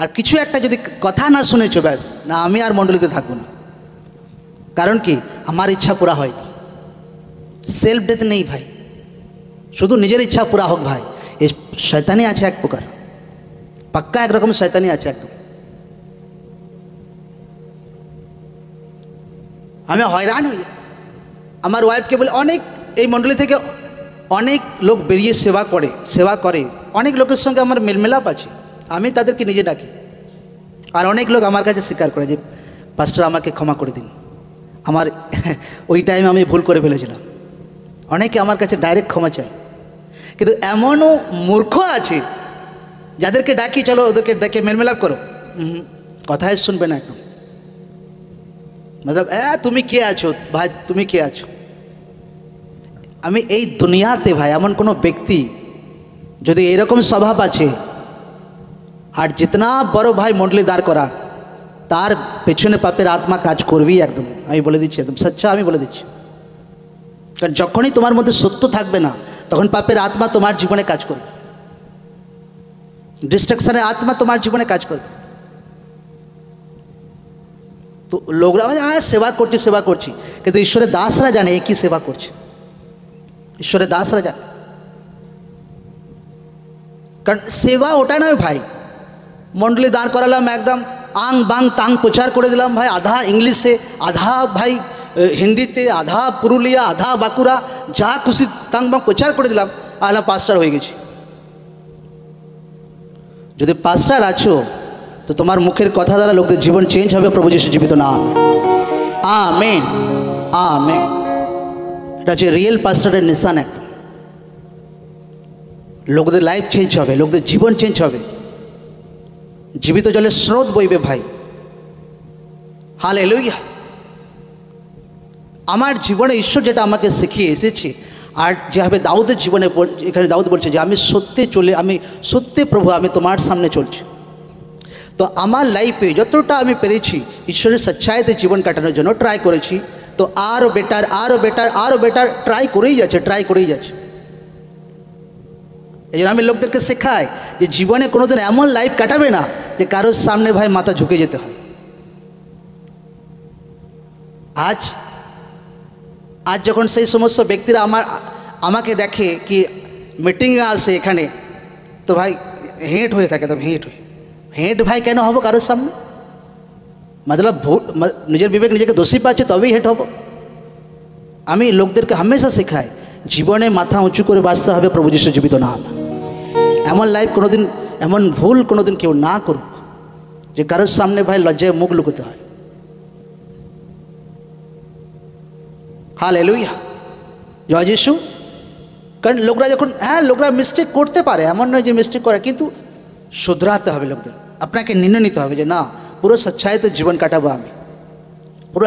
আর কিছু একটা যদি কথা না শুনেছো, ব্যাস না, আমি আর মণ্ডলীতে থাকবো না। কারণ কি, আমার ইচ্ছা পুরা হয়নি। সেলফ ডেথ নেই ভাই, শুধু নিজের ইচ্ছা পুরা হোক ভাই। এই শয়তানি আছে এক প্রকার, পাক্কা একরকম শয়তানি আছে একদম। আমি হয়রান হই। আমার ওয়াইফকে বলে, অনেক এই মণ্ডলী থেকে অনেক লোক বেরিয়ে সেবা করে, অনেক লোকের সঙ্গে আমার মেলমেলাপ আছে, আমি তাদেরকে নিজে ডাকি। আর অনেক লোক আমার কাছে স্বীকার করে যে পাস্টার আমাকে ক্ষমা করে দিন, আমার ওই টাইমে আমি ভুল করে ফেলেছিলাম। অনেকে আমার কাছে ডাইরেক্ট ক্ষমা চায়। কিন্তু এমনও মূর্খ আছে যাদেরকে ডাকি, চলো ওদেরকে ডেকে মেলমেলাপ করো, কথাই শুনবে না একদম। মতলব তুমি কে আছো ভাই, তুমি কে আছো? আমি এই দুনিয়াতে ভাই এমন কোনো ব্যক্তি যদি এরকম স্বভাব আছে, আর জিতনা বড় ভাই মণ্ডলী দাঁড় করা, তার পেছনে পাপের আত্মা কাজ করবেই একদম, আমি বলে দিচ্ছি, একদম সচ্চা আমি বলে দিচ্ছি। কারণ যখনই তোমার মধ্যে সত্য থাকবে না, তখন পাপের আত্মা তোমার জীবনে কাজ করবে, ডিস্ট্রাকশনের আত্মা তোমার জীবনে কাজ করবে। তো লোকরা সেবা করছি, কিন্তু ঈশ্বরের দাসরা জানে একই সেবা করছে, ঈশ্বরের দাসরা জানে। কারণ সেবা ওটা নয় ভাই, মণ্ডলী দাঁড় করালাম, একদম আং বাং তাং প্রচার করে দিলাম ভাই, আধা ইংলিশে, আধা ভাই হিন্দিতে, আধা পুরুলিয়া, আধা বাঁকুড়া, যা খুশি তাং বাং প্রচার করে দিলাম, আলা পাস্টার হয়ে গেছি। যদি পাস্টার আছো তো তোমার মুখের কথা দ্বারা লোকদের জীবন চেঞ্জ হবে, প্রভু যিশু জীবিত নাম। Amen, amen. এটা হচ্ছে রিয়েল পাস্টারের নিশান। একদম লোকদের লাইফ চেঞ্জ হবে, লোকদের জীবন চেঞ্জ হবে, জীবিত জলের স্রোত বইবে ভাই। হালেলুয়া। আমার জীবনে ঈশ্বর যেটা আমাকে শিখিয়ে এসেছে, আর যেভাবে দাউদের জীবনে এখানে দাউদ বলছে যে আমি সত্যে প্রভু আমি তোমার সামনে চলছি। তো আমার লাইফে যতটা আমি পেরেছি ঈশ্বরের সচ্চাইতে জীবন কাটানোর জন্য ট্রাই করেছি। তো আরও বেটার ট্রাই করেই যাচ্ছে। এই জন্য আমি লোকদেরকে শেখাই যে জীবনে কোনোদিন এমন লাইফ কাটাবে না যে কারোর সামনে ভাই মাথা ঝুঁকে যেতে হয়। আজ যখন সেই সমস্ত ব্যক্তিরা আমাকে দেখে কি মিটিংয়ে আসে এখানে, তো ভাই হেঁট হয়ে থাকে, একদম হেঁট ভাই কেন হব কারোর সামনে? মতলব নিজের বিবেক নিজেকে দোষী পাচ্ছে তবেই হেঁট হব। আমি লোকদেরকে হামেশা শেখাই জীবনে মাথা উঁচু করে বাঁচতে হবে, প্রভু যিশু জীবিত নাম। এমন লাইফ কোনোদিন, এমন ভুল কোনোদিন কেউ না করুক যে কারোর সামনে ভাই লজ্জায় মুখ লুকোতে হয়। হালেলুয়া, জয় যিশু। কারণ লোকরা যখন লোকরা মিস্টেক করতে পারে, এমন নয় যে মিস্টেক করে, কিন্তু শুধরাতে হবে লোকদের। আপনাকে নির্ণয় নিতে হবে যে না, পুরো সচ্চাইতে জীবন কাটাবো আমি, পুরো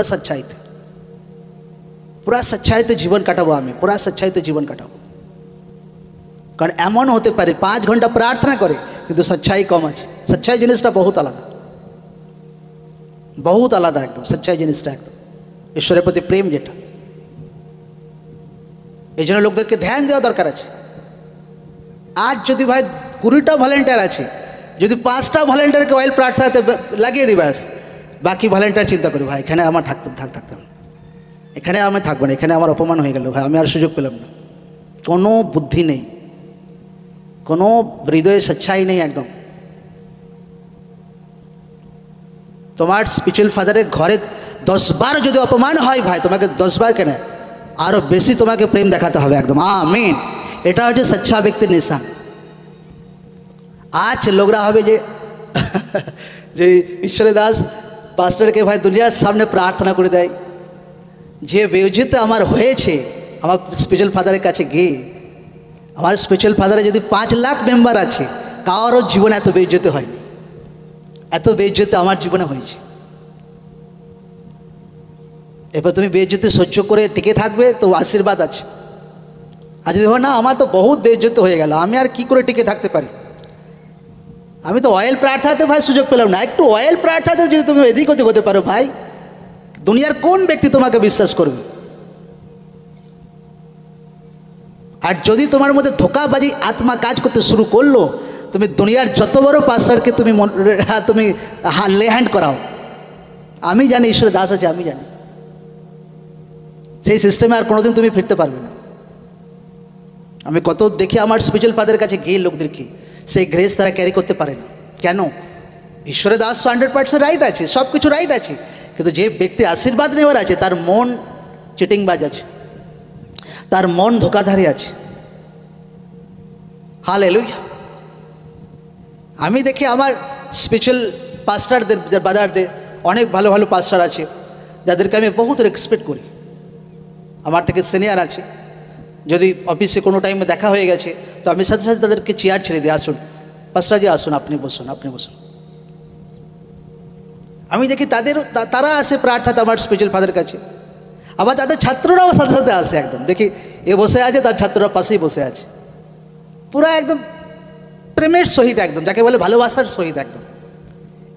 সচ্চাইতে জীবন কাটাবো। কারণ এমন হতে পারে 5 ঘন্টা প্রার্থনা করে কিন্তু সচ্চাই কম আছে। সচ্চাই জিনিসটা বহুত আলাদা একদম। সচ্চাই জিনিসটা একদম ঈশ্বরের প্রতি প্রেম, যেটা এই জন্য লোকদেরকে ধ্যান দেওয়া দরকার আছে। আজ যদি ভাই 20টা ভলেন্টিয়ার আছে, যদি 5টা ভলেন্টিয়ারকে অয়েল প্রার্থনাতে লাগিয়ে দিই, ব্যাস বাকি ভলেন্টিয়ার চিন্তা করি ভাই এখানে আমার থাকতে হবে, এখানে আমি থাকবো না, এখানে আমার অপমান হয়ে গেল ভাই, আমি আর সুযোগ পেলাম না। কোনো বুদ্ধি নেই, কোনো হৃদয়ে সচ্চাই নেই একদম। তোমার স্পিরিচুয়াল ফাদারের ঘরে 10 বার যদি অপমান হয় ভাই, তোমাকে 10 বার কেন, আরও বেশি তোমাকে প্রেম দেখাতে হবে একদম। আমিন। এটা হচ্ছে সচ্চা ব্যক্তির নিশান। আজ লোকরা হবে যে ঈশ্বরের দাস পাস্টারকে ভাই দুনিয়ার সামনে প্রার্থনা করে দেয়, যে বেউজিত আমার হয়েছে আমার স্পিরিচুয়াল ফাদারের কাছে গিয়ে। আমার স্পিরিচুয়াল ফাদারে যদি 5 লাখ মেম্বার আছে, কারোর জীবনে এত বেউজিত হয়নি, এত বেউজিত আমার জীবনে হয়েছে। এবার তুমি বেইজ্জতি সহ্য করে টিকে থাকবে তো আশীর্বাদ আছে। আর যদি না আমার তো বহুত বেইজ্জতি হয়ে গেল, আমি আর কি করে টিকে থাকতে পারি? আমি তো অয়েল প্রার্থনাতে ভাই সুযোগ পেলাম না। একটু অয়েল প্রার্থনাতে যদি তুমি এদিক ওদিক হতে পারো ভাই, দুনিয়ার কোন ব্যক্তি তোমাকে বিশ্বাস করবে? আর যদি তোমার মধ্যে ধোঁকাবাজি আত্মা কাজ করতে শুরু করলো, তুমি দুনিয়ার যত বড় পাস্টারকে তুমি লে হ্যান্ড করাও, আমি জানি ঈশ্বরের দাস আছে, আমি জানি সেই সিস্টেমে আর কোনোদিন তুমি ফিরতে পারবে না। আমি কত দেখি আমার স্পিরিচুয়াল ফাদারের কাছে গিয়ে লোকদেরকে সেই গ্রেস তারা ক্যারি করতে পারে না। কেন? ঈশ্বরের দাস তো 100% রাইট আছে, সব কিছু রাইট আছে, কিন্তু যে ব্যক্তি আশীর্বাদ নেওয়ার আছে তার মন চিটিংবাজ আছে, তার মন ধোকাধারী আছে। হালেলুয়া। আমি দেখি আমার স্পিরিচুয়াল পাস্টারদের, ব্রাদারদের, অনেক ভালো ভালো পাস্টার আছে যাদেরকে আমি বহুত রেসপেক্ট করি, আমার থেকে সিনিয়র আছে। যদি অফিসে কোনো টাইমে দেখা হয়ে গেছে তো আমি সাথে সাথে তাদেরকে চেয়ার ছেড়ে দিই, আসুন পাস্টারজি আসুন, আপনি বসুন, আপনি বসুন। আমি দেখি তারা আসে প্রার্থনাতে আমার স্পিরিচুয়াল ফাদারের কাছে, আবার তাদের ছাত্ররাও সাথে সাথে আসে। একদম দেখি এ বসে আছে, তার ছাত্ররা পাশেই বসে আছে, পুরা একদম প্রেমের সহিত, একদম যাকে বলে ভালোবাসার সহিত, একদম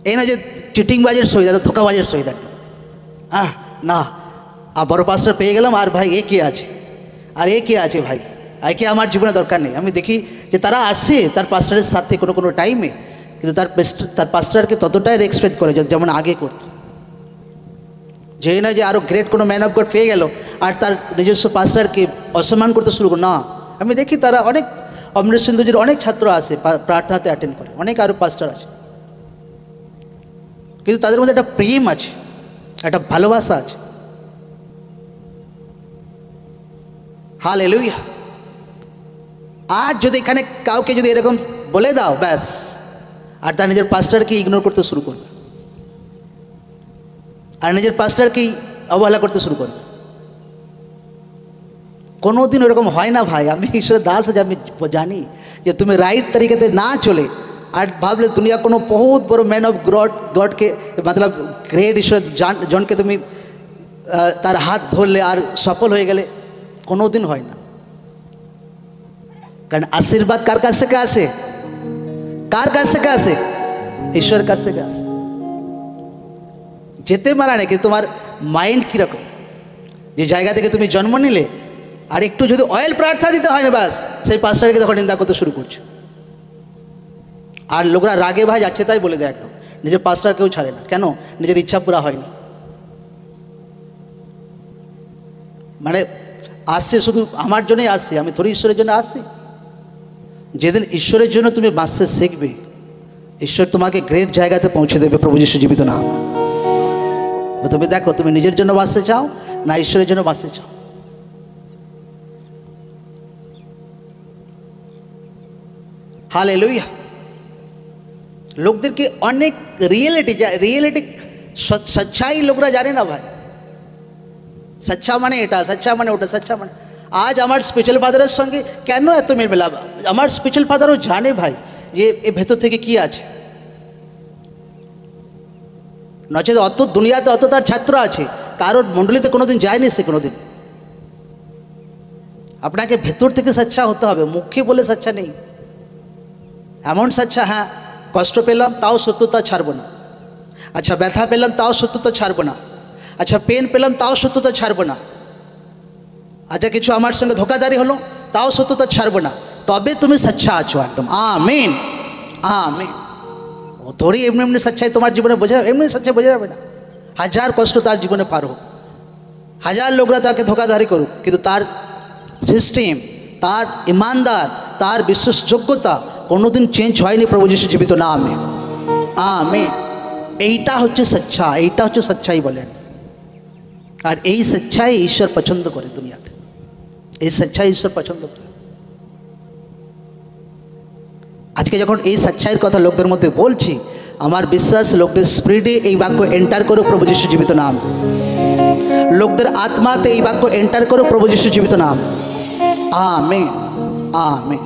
এই না যে চিটিংবাজের সহিত, ধোকাবাজের সহিত একদম। না, আর বড় পাস্টার পেয়ে গেলাম, আর ভাই এ কে আছে, আর এ কে আছে ভাই, একে আমার জীবনে দরকার নেই। আমি দেখি যে তারা আসে তার পাস্টারের সাথে কোনো কোনো টাইমে, কিন্তু তার পাস্টারকে ততটাই রেসপেক্ট করে যেমন আগে করত। যে না যে আরও গ্রেট কোনো ম্যান অফ গড পেয়ে গেল আর তার নিজস্ব পাস্টারকে অসম্মান করতে শুরু করে, না। আমি দেখি তারা অনেক অমৃত সিন্ধুজির অনেক ছাত্র আসে প্রার্থনাতে অ্যাটেন্ড করে, অনেক আরও পাস্টার আছে, কিন্তু তাদের মধ্যে একটা প্রেম আছে, একটা ভালোবাসা আছে। হালেলুয়া। আজ যদি এখানে কাউকে যদি এরকম বলে দাও ব্যাস, আর তার নিজের পাস্টারকে ইগনোর করতে শুরু করবে, আর নিজের পাস্টারকেই অবহেলা করতে শুরু করবে। কোনোদিন ওরকম হয় না ভাই। আমি ঈশ্বরের দাস আছে, আমি জানি যে তুমি রাইট তরিকাতে না চলে আর ভাবলে দুনিয়া কোনো বহুত বড় ম্যান অফ গডকে মতলব গ্রেট ঈশ্বর জনকে তুমি তার হাত ধরলে আর সফল হয়ে গেলে, কোনো দিন হয় না। কারণ আশীর্বাদ কার কাছ থেকে আসে? কার কাছ থেকে আসে? ঈশ্বরের কাছ থেকে আসে। যেতে মারা নেই, কিন্তু তোমার মাইন্ড কীরকম, যে জায়গা থেকে তুমি জন্ম নিলে, আর একটু যদি অয়েল প্রার্থনা দিতে হয় না ব্যাস, সেই পাস্টারকে তখন নিন্দা করতে শুরু করছে। আর লোকরা রাগে ভাই যাচ্ছে তাই বলে দেয়, একদম নিজের পাস্টার কেউ ছাড়ে না। কেন? নিজের ইচ্ছা পুরা হয়নি। মানে আসছে শুধু আমার জন্যই আসছে, আমি থোড়ি ঈশ্বরের জন্য আসছি। যেদিন ঈশ্বরের জন্য তুমি বাঁচতে শিখবে, ঈশ্বর তোমাকে গ্রেট জায়গাতে পৌঁছে দেবে। প্রভু যিশু জীবিত নাম। তুমি দেখো, তুমি নিজের জন্য বাঁচতে চাও না ঈশ্বরের জন্য বাঁচতে চাও? হালেলুয়া। লোকদেরকে অনেক রিয়েলিটি সচ্চাই লোকরা জানে না ভাই। সচ্চা মানে এটা, সচ্চা মানে ওটা, সচ্চা মানে। আজ আমার স্পিরিচুয়াল ফাদারের সঙ্গে কেন এত মেলা? আমার স্পিরিচুয়াল ফাদারও জানে ভাই যে এ ভেতর থেকে কি আছে। নচেত অত দুনিয়াতে অত তার ছাত্র আছে, কারোর মণ্ডলীতে কোনোদিন যায়নি সে কোনোদিন। আপনাকে ভেতর থেকে সচ্চা হতে হবে, মুখে বলে সচ্চা নেই। এমন সচ্চা, হ্যাঁ কষ্ট পেলাম তাও সত্যতা ছাড়বো না, আচ্ছা ব্যথা পেলাম তাও সত্যতা ছাড়বো না, আচ্ছা পেন পেলাম তাও সত্যতা ছাড়বো না, আচ্ছা কিছু আমার সঙ্গে ধোকাধারি হলো তাও সত্যতা ছাড়বো না, তবে তুমি সচ্চা আছো একদম। আমিন, আমিন। ও তোরই এমনি এমনি সচ্চাই তোমার জীবনে বোঝা, এমনি সচ্চাই বোঝা যাবে না। হাজার কষ্ট তার জীবনে পার হোক, হাজার লোকরা তাকে ধোকাধারি করুক, কিন্তু তার সিস্টেম, তার ইমানদার, তার বিশ্বাসযোগ্যতা কোনোদিন চেঞ্জ হয়নি। প্রভু যিশু জীবিত নামে। আমিন। এইটা হচ্ছে সচ্চা, এইটা হচ্ছে সচ্চাই বলে। আর এই সচ্চাই ঈশ্বর পছন্দ করে দুনিয়াতে, এই সচ্চাই ঈশ্বর পছন্দ করে। আজকে যখন এই সচ্চাইয়ের কথা লোকদের মধ্যে বলছি, আমার বিশ্বাস লোকদের স্পিরিটে এই বাক্য এন্টার করো। প্রভু যিশু জীবিত নাম। লোকদের আত্মাতে এই বাক্য এন্টার করো। প্রভু যিশু জীবিত নাম। Amen, amen.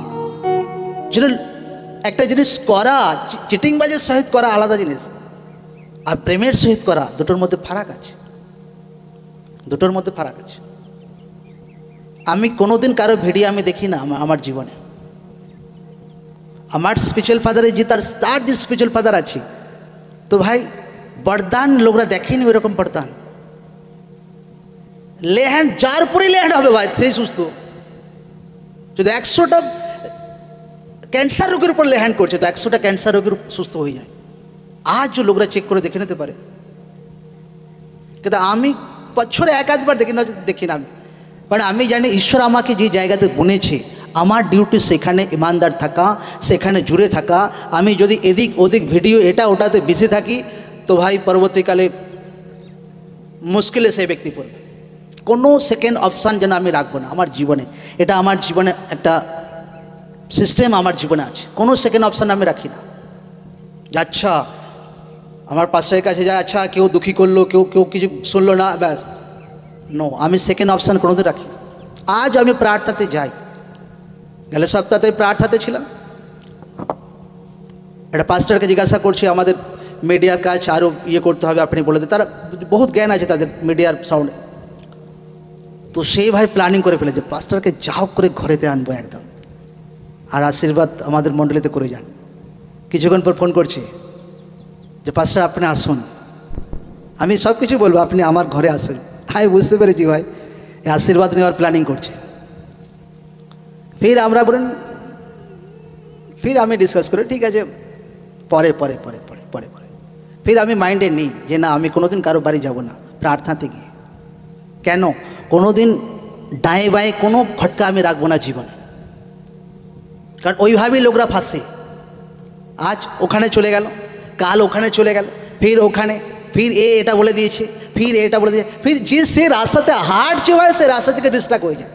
যেন একটা জিনিস করা, চিটিংবাজের সহিত করা আলাদা জিনিস, আর প্রেমের সহিত করা, দুটোর মধ্যে ফারাক আছে, দুটোর মধ্যে ফারাক আছে। আমি কোনোদিন কারো ভিডিও আমি দেখি না আমার জীবনে। আমার স্পিরিচুয়াল ফাদারের যে তার যে স্পিরিচুয়াল ফাদার আছে, তো ভাই বরদান লোকরা দেখেনি ওইরকম বরদান। লে হ্যান্ড যার পরেই লে হ্যান্ড হবে ভাই, সেই সুস্থ। যদি 100টা ক্যান্সার রোগের উপর লে হ্যান্ড করছে, তো 100টা ক্যান্সার রোগের সুস্থ হয়ে যায়। আজ যে লোকরা চেক করে দেখে নিতে পারে, কিন্তু আমি বছরে এক আধবার দেখি না আমি। কারণ আমি জানি ঈশ্বর আমাকে যে জায়গাতে বুনেছে, আমার ডিউটি সেখানে ইমানদার থাকা, সেখানে জুড়ে থাকা। আমি যদি এদিক ওদিক ভিডিও এটা ওটাতে বেশি থাকি, তো ভাই পরবর্তীকালে মুশকিলে সেই ব্যক্তি পড়বে। কোনো সেকেন্ড অপশান যেন আমি রাখবো না আমার জীবনে, এটা আমার জীবনে একটা সিস্টেম আমার জীবনে আছে, কোনো সেকেন্ড অপশান আমি রাখি না। যে আচ্ছা আমার পাস্টারের কাছে যায়, আচ্ছা কেউ দুঃখী করলো, কেউ কেউ কিছু শুনলো না, ব্যাস, নো, আমি সেকেন্ড অপশান কোনোদিন রাখি না। আজ আমি প্রার্থনাতে যাই, গেলে সপ্তাহে প্রার্থনাতে ছিলাম, একটা পাস্টারকে জিজ্ঞাসা করছি আমাদের মিডিয়ার কাজ আরও ইয়ে করতে হবে, আপনি বলে দেন, তারা বহুত জ্ঞান আছে তাদের মিডিয়ার সাউন্ডে। তো সেই ভাই প্ল্যানিং করে ফেলেছে পাস্টারকে যা হোক করে ঘরেতে আনবো একদম, আর আশীর্বাদ আমাদের মণ্ডলীতে করে যান। কিছুক্ষণ পর ফোন করছে যে পাস্টার আপনি আসুন, আমি সব কিছু বলবো, আপনি আমার ঘরে আসুন। আমি বুঝতে পেরেছি ভাই এই আশীর্বাদ নেওয়ার প্ল্যানিং করছে। ফির আমরা বলেন, ফির আমি ডিসকাস করি, ঠিক আছে পরে পরে পরে পরে পরে পরে ফির আমি মাইন্ডে নিই যে না, আমি কোনোদিন কারো বাড়ি যাব না প্রার্থনাতে গিয়ে। কেন? কোনোদিন ডায়ে বায়ে কোনো খটকা আমি রাখবো না জীবনে, কারণ ওইভাবেই লোকরা ফাঁসে। আজ ওখানে চলে গেল, কাল ওখানে চলে গেল, ফির ওখানে, ফির এটা বলে দিয়েছে, ফির এটা বলে দিয়েছে, ফির যে সে রাস্তাতে হাঁটছে হয় সে রাস্তা থেকে ডিস্ট্রাক্ট হয়ে যায়।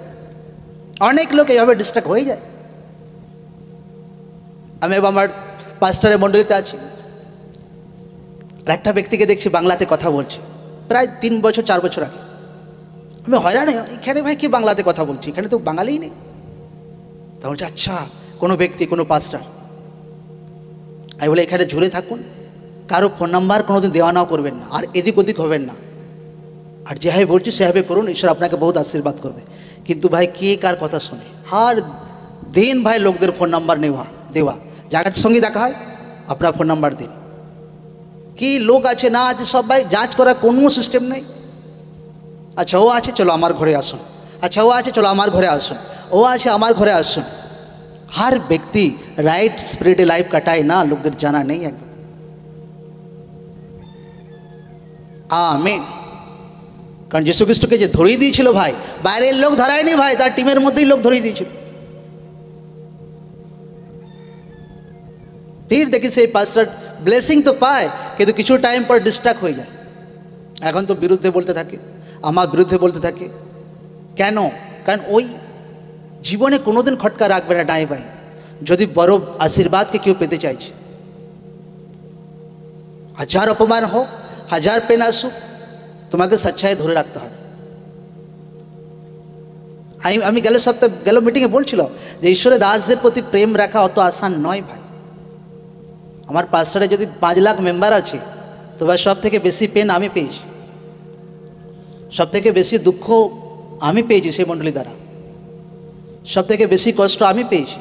অনেক লোক এইভাবে ডিস্ট্রাক্ট হয়ে যায়। আমি আমার পাস্টারের মণ্ডলীতে আছি, আর একটা ব্যক্তিকে দেখছি বাংলাতে কথা বলছে, প্রায় 3 বছর 4 বছর আগে। আমি হয়রান, এখানে ভাই কি বাংলাতে কথা বলছি, এখানে তো বাঙালিই নেই। তা বলছে আচ্ছা কোনো ব্যক্তি, কোনো পাস্টার। আমি বলে এখানে জুড়ে থাকুন, কারো ফোন নাম্বার কোনোদিন দেওয়া নাও করবেন না, আর এদিক ওদিক হবেন না, আর যেভাবে বলছি সেভাবে করুন, ঈশ্বর আপনাকে বহুত আশীর্বাদ করবে। কিন্তু ভাই কে কার কথা শোনে? হার দিন ভাই লোকদের ফোন নাম্বার দেওয়া, যার সঙ্গে দেখা হয় আপনার ফোন নাম্বার দিন। কি লোক আছে না আছে সব ভাই যাচ করার কোনো সিস্টেম নেই। আচ্ছা ও আছে, চলো আমার ঘরে আসুন, আচ্ছা ও আছে, চলো আমার ঘরে আসুন, ও আছে আমার ঘরে আসুন। हर व्यक्ति राइट स्पिरिट लाइफ काटाए ना, लोकদের জানা নেই একদম। আমেন। কারণ যিশু খ্রিস্টকে যে ধরিয়ে দিয়েছিল ভাই, বাইরের লোক ধরায়নি ভাই, তার টিমের মধ্যেই লোক ধরিয়ে দিয়েছিল। फिर देखी সেই পাস্টার ব্লেসিং তো পায়, কিন্তু কিছু টাইম পর ডিস্ট্রাক্ট হয়ে যায়। এখন তো বিরুদ্ধে বলতে থাকে, আমার বিরুদ্ধে বলতে থাকে। কেন? কারণ ওই জীবনে কোনোদিন খটকা রাখবে না ডায়ে বায়ে, যদি বড় আশীর্বাদকে কেউ পেতে চাইছে। হাজার অপমান হোক, হাজার পেন আসুক, তোমাকে সচ্চাই ধরে রাখতে হবে। আমি গেল সপ্তাহে গেল মিটিংয়ে বলছিল যে ঈশ্বরের দাসদের প্রতি প্রেম রাখা অত আসান নয় ভাই। আমার পাস্টারে যদি 5 লাখ মেম্বার আছে, তো ভাই সব থেকে বেশি পেন আমি পেয়েছি, সব থেকে বেশি দুঃখ আমি পেয়েছি সেই মণ্ডলী দ্বারা, সব থেকে বেশি কষ্ট আমি পেয়েছি।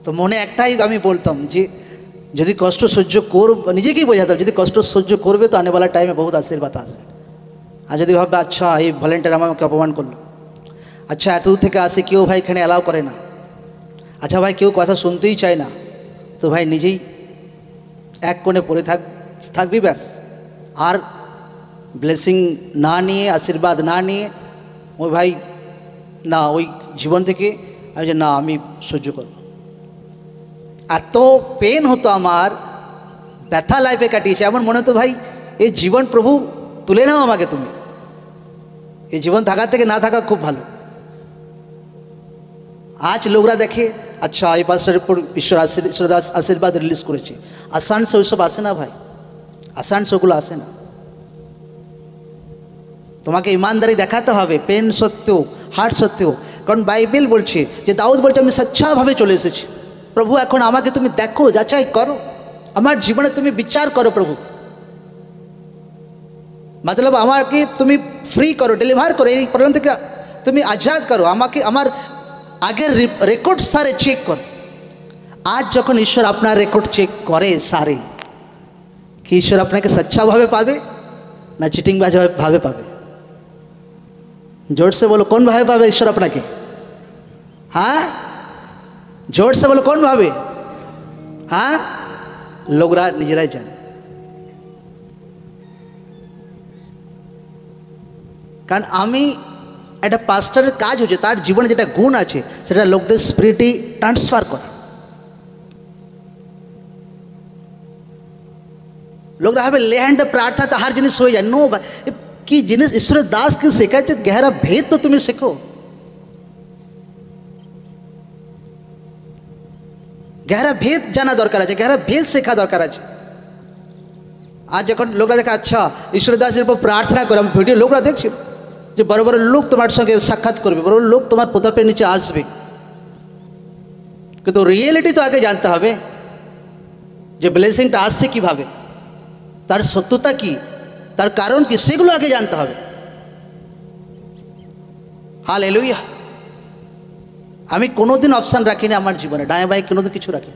তো মনে একটাই আমি বলতাম যে যদি কষ্ট সহ্য নিজেকেই বোঝাতাম, যদি কষ্ট সহ্য করবে তো আনেওয়ালা টাইমে বহুত আশীর্বাদ আসবে। আর যদি ভাববে আচ্ছা এই ভলেন্টিয়ার আমাকে অপমান করলো, আচ্ছা এত দূর থেকে আসে কেউ ভাই এখানে অ্যালাউ করে না, আচ্ছা ভাই কেউ কথা শুনতেই চায় না, তো ভাই নিজেই এক কোণে পড়ে থাকবি ব্যাস। আর ব্লেসিং না নিয়ে, আশীর্বাদ না নিয়ে ওই ভাই না, ওই জীবন থেকে আমি যে না আমি সহ্য করব। এত পেন হতো আমার, ব্যথা লাইফে কাটিয়েছে, এমন মনে হতো ভাই এই জীবন প্রভু তুলে নাও আমাকে, তুমি এই জীবন থাকার থেকে না থাকা খুব ভালো। আজ লোকরা দেখে আচ্ছা এই পাস্টারের উপর ঈশ্বর আশীর্বাদ রিলিজ করেছে, আসান সে ওইসব আসে না ভাই, আসান সে ওগুলো আসে না। তোমাকে ইমানদারি দেখাতে হবে, পেন সত্ত্বেও, হার্ট সত্ত্বেও। কারণ বাইবেল বলছে যে দাউদ বলছে আমি সচ্চাভাবে চলে এসেছি, প্রভু এখন আমাকে তুমি দেখো, যাচাই করো, আমার জীবনে তুমি বিচার করো প্রভু, মতলব আমাকে তুমি ফ্রি করো, ডেলিভার করো, এই প্রবলেম থেকে তুমি আজাদ করো, আমাকে আমার আগের রেকর্ড সারে চেক করো। আজ যখন ঈশ্বর আপনার রেকর্ড চেক করে সারে, কি ঈশ্বর আপনাকে সচ্চাভাবে পাবে না চিটিংবাজ ভাবে পাবে? जोर से बोलो कौन भावे पावे ईश्वर अपना के? हाँ जोर से बोलो कौन भावे? हाँ लोगरा निजराई जाने। कारण आमी একটা পাস্টারের কাজ হচ্ছে তার জীবনে যেটা গুণ আছে সেটা লোকদের স্পিরিটে ট্রান্সফার করা। लोग भावे ले हैंड प्रार्थना तो हर जिनिस हो जाए। नो कि जिनिस ईश्वर दास के শেখা गहरा भेद तो तुम्हें শেখো। गहरा भेद जाना दरकार है, गहरा भेद শেখা दरकार है। आज যখন লোকরা দেখে আচ্ছা ঈশ্বর দাসের উপর প্রার্থনা করে, আমি ভিডিও লোকরা দেখছি যে বড় বড় লোক তোমার সঙ্গে সাক্ষাৎ করবে, বড় বড় লোক তোমার প্রতাপের নিচে আসবে, কিন্তু রিয়েলিটি তো আগে জানতে হবে যে ব্লেসিংটা আসছে কিভাবে, তার সত্যতা কি, তার কারণ কি, সেগুলো আগে জানতে হবে। হালেলুয়া। আমি কোনোদিন অপশান রাখিনি আমার জীবনে, ডায়ে বাঁয়ে কোনোদিন কিছু রাখি।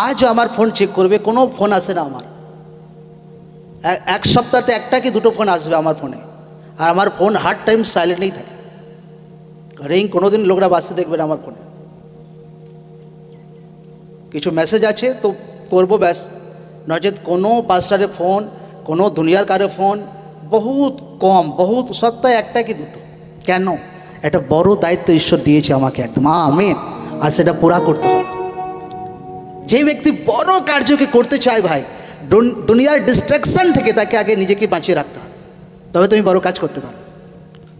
আজও আমার ফোন চেক করবে, কোনো ফোন আসে না আমার। এক সপ্তাহতে একটা কি দুটো ফোন আসবে আমার ফোনে, আর আমার ফোন হার টাইম সাইলেন্টই থাকে। রিং কোনোদিন লোকরা বাজতে দেখবে না আমার ফোনে। কিছু মেসেজ আছে তো করবো ব্যাস, নচেত কোনো পাস্টারের ফোন, কোনো দুনিয়ার কারো ফোন বহুত কম, বহুত সপ্তাহে একটা কি দুটো। কেন? একটা বড় দায়িত্ব ঈশ্বর দিয়েছে আমাকে একদম, আমেন। আর সেটা পুরা করতে হবে। যে ব্যক্তি বড় কার্যকে করতে চায় ভাই, দুনিয়ার ডিস্ট্রাকশন থেকে তাকে আগে নিজেকে বাঁচিয়ে রাখতে হবে, তবে তুমি বড় কাজ করতে পারো।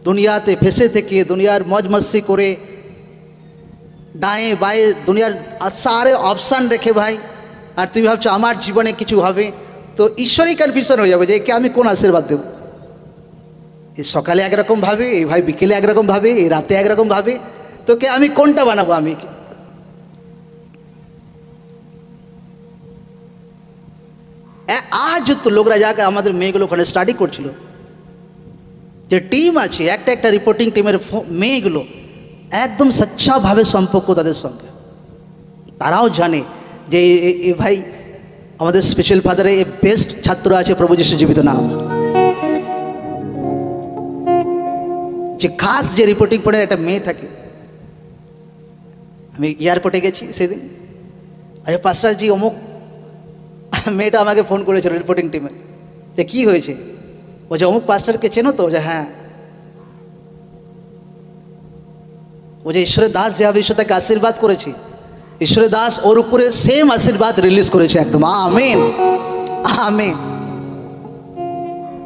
দুনিয়াতে ফেসে থেকে, দুনিয়ার মজ মস্তি করে, ডায়ে বায়ে দুনিয়ার সারে অপশান রেখে ভাই, আর তুমি ভাবছো আমার জীবনে কিছু হবে, তো ঈশ্বরই কনফিউশন হয়ে যাবে যে একে আমি কোন আশীর্বাদ দেব। এই সকালে একরকম ভাবে, এই ভাই বিকেলে একরকম ভাবে, এই রাতে একরকম ভাবে, তোকে আমি কোনটা বানাবো? আমি আজ তো লোকরা যাকে আমাদের মেয়েগুলো ওখানে স্টাডি করছিল, যে টিম আছে একটা একটা রিপোর্টিং টিমের মেয়েগুলো একদম সচ্ছাভাবে সম্পর্ক তাদের সঙ্গে। তারাও জানে যে এ ভাই আমাদের স্পেশাল ফাদারে এ বেস্ট ছাত্র আছে প্রভু যিশু জীবিত নাম। যে খাস যে রিপোর্টিং পড়ে একটা মেয়ে থাকে। আমি এয়ারপোর্টে গেছি সেদিন, আচ্ছা পাস্টারজি অমুক মেয়েটা আমাকে ফোন করেছিল রিপোর্টিং টিমে, যে কী হয়েছে? বলছে অমুক পাস্টারকে চেনো তো? যে হ্যাঁ। ও যে ঈশ্বরের দাস যেভাবে ঈশ্বর তাকে আশীর্বাদ করেছে, ঈশ্বরের দাস ওর উপরে সেম আশীর্বাদ রিলিজ করেছে একদম, আমেন আমেন।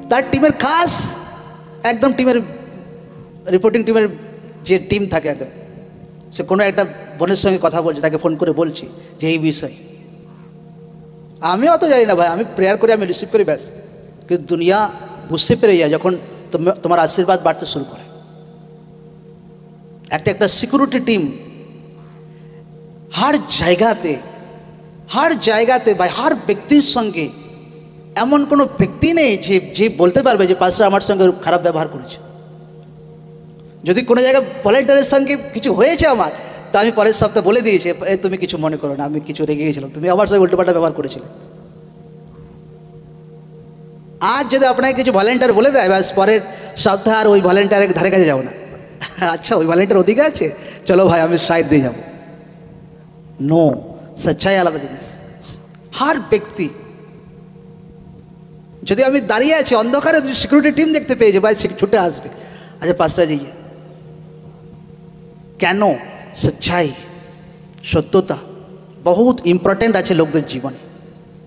তার টিমের খাস একদম টিমের রিপোর্টিং টিমের যে টিম থাকে একদম, সে কোনো একটা বোনের সঙ্গে কথা বলছে, তাকে ফোন করে বলছি যে এই বিষয়। আমি অত জানি না ভাই, আমি প্রেয়ার করে আমি রিসিভ করি ব্যাস। কিন্তু দুনিয়া বুঝতে পেরে যায় যখন তোমার আশীর্বাদ বাড়তে শুরু করে। একটা সিকিউরিটি টিম हर জায়গাতে ভাই, हर ব্যক্তির সঙ্গে এমন কোনো ব্যক্তি নেই যে বলতে পারবে যে পাস্টার আমার সঙ্গে খারাপ ব্যবহার করেছে। যদি কোনো জায়গায় ভলেন্টিয়ারের সঙ্গে কিছু হয়েছে আমার, তো আমি পরের সপ্তাহে বলে দিয়েছি তুমি কিছু মনে করো না, আমি কিছু রেগে গিয়েছিলাম, তুমি আমার সঙ্গে উল্টোপাল্টা ব্যবহার করেছিলে। আজ যদি আপনাকে কিছু ভলেন্টিয়ার বলে দেয়, ব্যাস পরের সপ্তাহে আর ওই ভলেন্টিয়ারের ধারে কাছে যাবো না। আচ্ছা ওই ভলেন্টিয়ার ওদিকে আছে, চলো ভাই আমি সাইড দিয়ে যাবো। নো, সচ্চাই আলাদা জিনিস। হার ব্যক্তি, যদি আমি দাঁড়িয়ে আছি অন্ধকারে, সিকিউরিটি টিম দেখতে পেয়েছে ভাই ছুটে আসবে, আচ্ছা পাঁচটা যাইয়ে। কেন? সচ্চাই, সত্যতা বহুত ইম্পর্টেন্ট আছে লোকদের জীবনে।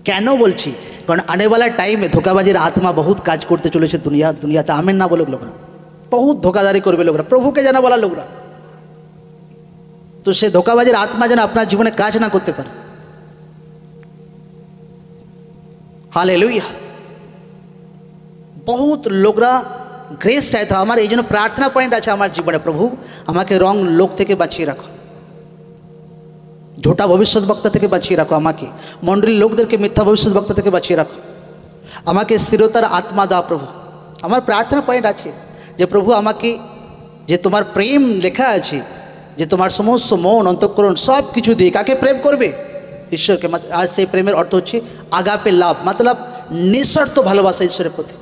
কেন বলছি? কারণ আনেওয়ালা টাইমে ধোকাবাজির আত্মা বহুত কাজ করতে চলেছে দুনিয়াতে। আমেন না বলে লোকরা বহুত ধোকাদারি করবে লোকরা, প্রভুকে জানা বলা লোকরা। তো সে ধোকাবাজির আত্মা যেন আপনার জীবনে কাজ না করতে পারে। হালেলুয়া। বহুত লোকরা গ্রেস চাইতে, আমার এই জন্য প্রার্থনা পয়েন্ট আছে আমার জীবনে, প্রভু আমাকে রং লোক থেকে বাঁচিয়ে রাখো, ঝোটা ভবিষ্যৎবক্তা থেকে বাঁচিয়ে রাখো, আমাকে মণ্ডলীর লোকদেরকে মিথ্যা ভবিষ্যৎবক্তা থেকে বাঁচিয়ে রাখো, আমাকে স্থিরতার আত্মা দাও প্রভু। আমার প্রার্থনা পয়েন্ট আছে যে প্রভু আমাকে, যে তোমার প্রেম লেখা আছে, যে তোমার সমস্ত মন অন্তঃকরণ সব কিছু দিয়ে কাকে প্রেম করবে? ঈশ্বরকে। আজ সেই প্রেমের অর্থ হচ্ছে আগাপে লাভ, মতলব নিঃস্বার্থ ভালোবাসা ঈশ্বরের প্রতি।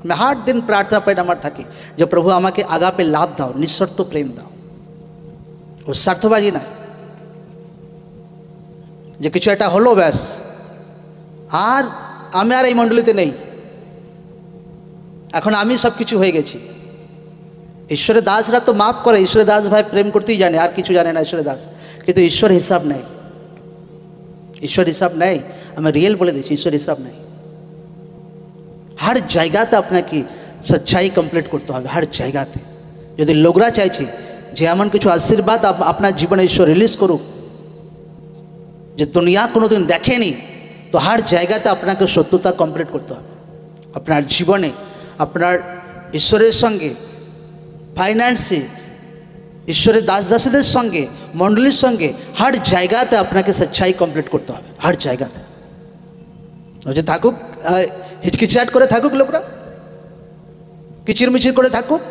আমি হার দিন প্রার্থনা পয়েন্ট আমার থাকে যে প্রভু আমাকে আগাপে লাভ দাও, নিঃস্বার্থ প্রেম দাও, ও স্বার্থবাজি না যে কিছু একটা হলো ব্যাস আর আমি আর এই মণ্ডলীতে নেই, এখন আমি সব কিছু হয়ে গেছি। ঈশ্বরের দাসরা তো মাফ করে, ঈশ্বরের দাস ভাই প্রেম করতেই জানে, আর কিছু জানে না ঈশ্বরের দাস, কিন্তু ঈশ্বর হিসাব নেই। ঈশ্বর হিসাব নেয়, আমি রিয়েল বলে দিচ্ছি, ঈশ্বর হিসাব নেয়। हर জায়গাতে আপনাকে সচ্চাই কমপ্লিট করতে হবে, हर জায়গাতে। যদি লোকরা চাইছে যে এমন কিছু আশীর্বাদ আপনার জীবনে ঈশ্বর রিলিজ করুক যে দুনিয়া কোনোদিন দেখেনি, তো हर জায়গাতে আপনাকে সত্যতা কমপ্লিট করতে হবে। আপনার জীবনে, আপনার ঈশ্বরের সঙ্গে, ফাইন্যান্সে, ঈশ্বরের দাস দাসীদের সঙ্গে, মণ্ডলীর সঙ্গে, हर জায়গাতে আপনাকে সচ্চাই কমপ্লিট করতে হবে, हर জায়গাতে। যে থাকুক হিচকিচাট করে থাকুক লোকরা, কিচিরমিচির করে থাকুক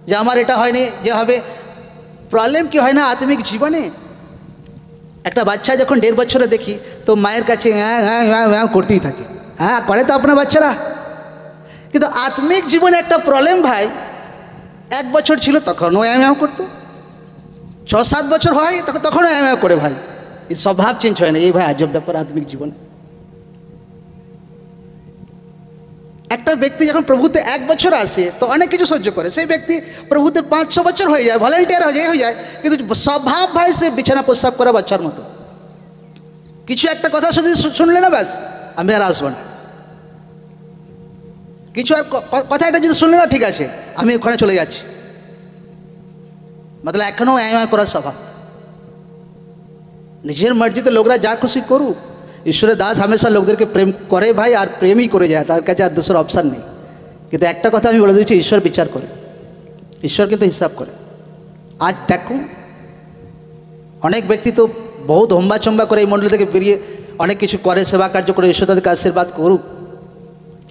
যে আমার এটা হয়নি, যে হবে। প্রবলেম কি হয় না আত্মিক জীবনে, একটা বাচ্চা যখন 1.5 বছরে দেখি তো মায়ের কাছে হ্যাঁ হ্যাঁ হ্যাঁ হ্যাঁ করতেই থাকে, হ্যাঁ করে তো আপনার বাচ্চারা। কিন্তু আত্মিক জীবনে একটা প্রবলেম ভাই, 1 বছর ছিল তখনও হ্যাঁ করতো, 6-7 বছর হয় তখনও হ্যাঁ করে ভাই। এই স্বভাব চেঞ্জ হয় না, এই ভাই আজব ব্যাপার আত্মিক জীবনে। একটা ব্যক্তি যখন প্রভুতে 1 বছর আসে তো অনেক কিছু সহ্য করে, সেই ব্যক্তি প্রভুতে 5-6 বছর হয়ে যায়, ভলেন্টিয়ার হয়ে যায়, কিন্তু স্বভাব ভাই সে বিছানা প্রস্রাব করা বাচ্চার মতো। কিছু একটা কথা শুধু শুনলে না ব্যাস আমি আর আসবো না, কিছু আর কথা একটা যদি শুনলে না ঠিক আছে আমি ওখানে চলে যাচ্ছি, মতলব এখনও করার স্বভাব। নিজের মর্জিতে লোকরা যা খুশি করুক, ঈশ্বরের দাস হামেশা লোকদেরকে প্রেম করে ভাই, আর প্রেমই করে যায়, তার কাছে আর দূসরা অপশান নেই। কিন্তু একটা কথা আমি বলে দিচ্ছি, ঈশ্বর বিচার করে, ঈশ্বর কিন্তু হিসাব করে। আজ দেখুন অনেক ব্যক্তি তো বহুত হম্বা চম্বা করে এই মণ্ডলী থেকে বেরিয়ে অনেক কিছু করে, সেবা কার্য করে, ঈশ্বর তাদেরকে আশীর্বাদ করুক,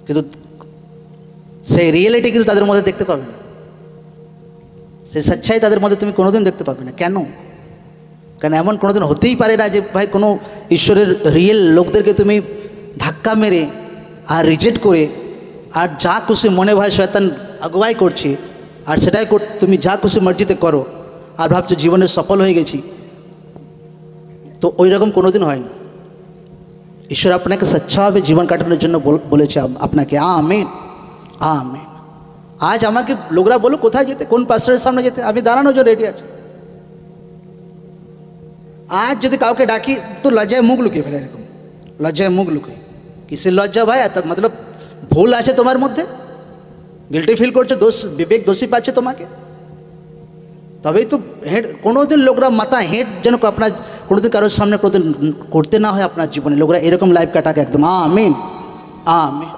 কিন্তু সেই রিয়েলিটি কিন্তু তাদের মধ্যে দেখতে পাবে না, সেই সচ্চাই তাদের মধ্যে তুমি কোনোদিন দেখতে পাবে না। কেন? কারণ এমন কোনোদিন হতেই পারে না যে ভাই কোনো ঈশ্বরের রিয়েল লোকদেরকে তুমি ধাক্কা মেরে আর রিজেক্ট করে আর যা খুশি মনে ভাই শয়তান আগুয়াই করছে আর সেটাই তুমি যা খুশি মর্জিতে করো আর ভাবছো জীবনে সফল হয়ে গেছি, তো ওই রকম কোনোদিন হয় না। ঈশ্বর আপনাকে স্বচ্ছভাবে জীবন কাটানোর জন্য বলেছে আপনাকে। Amen, amen. আজ আমাকে লোকরা বলো কোথায় যেতে, কোন পাস্টারের সামনে যেতে, আমি দাঁড়ানোর জন্য রেডি আছি। আজ যদি কাউকে ডাকি তো লজ্জায় মুখ লুকিয়ে ফেলে, এরকম লজ্জায় মুখ লুকিয়ে। কিসের লজ্জা ভাই? মতলব ভুল আছে তোমার মধ্যে, গিল্টি ফিল করছো, দোষ বিবেক দোষী পাচ্ছে তোমাকে, তবেই তো হেড। কোনোদিন লোকরা মাথা হেড যেন আপনার কোনোদিন কারোর সামনে কোনোদিন করতে না হয় আপনার জীবনে। লোকরা এরকম লাইফ কাটাকে একদম। আমিন, আমিন।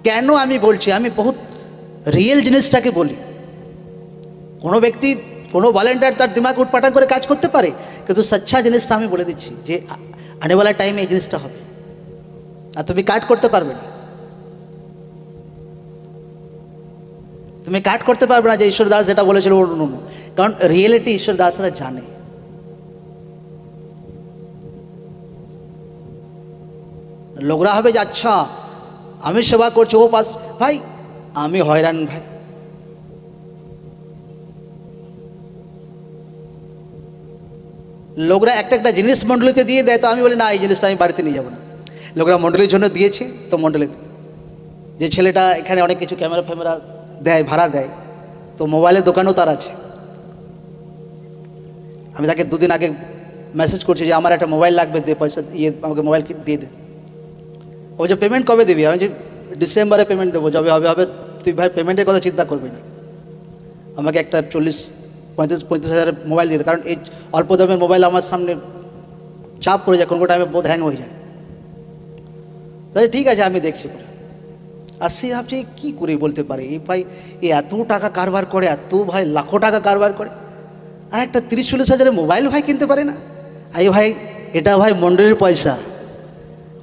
কেন আমি বলছি, আমি বহুত রিয়েল জিনিসটাকে বলি। কোনো ব্যক্তি, কোনো ভলেন্টিয়ার তার দিমাগ উটপাটান করে কাজ করতে পারে, কিন্তু সচ্চা জিনিসটা আমি বলে দিচ্ছি যে আনেওয়ালা টাইমে এই জিনিসটা হবে, আর তুমি কাট করতে পারবে না, তুমি কাট করতে পারবে না যে ঈশ্বর দাস যেটা বলেছিল অন্য। কারণ রিয়েলিটি ঈশ্বর দাসরা জানে। লোকরা হবে যে আচ্ছা আমি সেবা করছি, ও পাস ভাই আমি হয়রান ভাই। লোকরা একটা একটা জিনিস মণ্ডলীতে দিয়ে দেয়, তো আমি বলি না এই জিনিসটা আমি বাড়িতে নিয়ে যাবো না। লোকরা মণ্ডলীর জন্য দিয়েছে, তো মণ্ডলীতে যে ছেলেটা এখানে অনেক কিছু ক্যামেরা ফ্যামেরা দেয়, ভাড়া দেয়, তো মোবাইলের দোকানও তার আছে। আমি তাকে 2 দিন আগে মেসেজ করছি যে আমার একটা মোবাইল লাগবে, দে পয়সা, আমাকে মোবাইল কিট দিয়ে দে। ও যে পেমেন্ট কবে দিবি? আমি যে ডিসেম্বরে পেমেন্ট দেবো, যবে হবে হবে, তুই ভাই পেমেন্টের কথা চিন্তা করবি না, আমাকে একটা 40-35 হাজারের মোবাইল দিয়ে দে। কারণ এই অল্প দামের মোবাইল আমার সামনে চাপ পড়ে যায়, কোনো টাইমে বহুত হ্যাং হয়ে যায়। তাহলে ঠিক আছে আমি দেখছি। আর সে ভাবছে কী করে বলতে পারে এই ভাই, এ এত টাকা কারবার করে, এত ভাই লাখো টাকা কারবার করে, আর একটা 30-40 হাজারের মোবাইল ভাই কিনতে পারে না। এই ভাই এটা ভাই মণ্ডলীর পয়সা,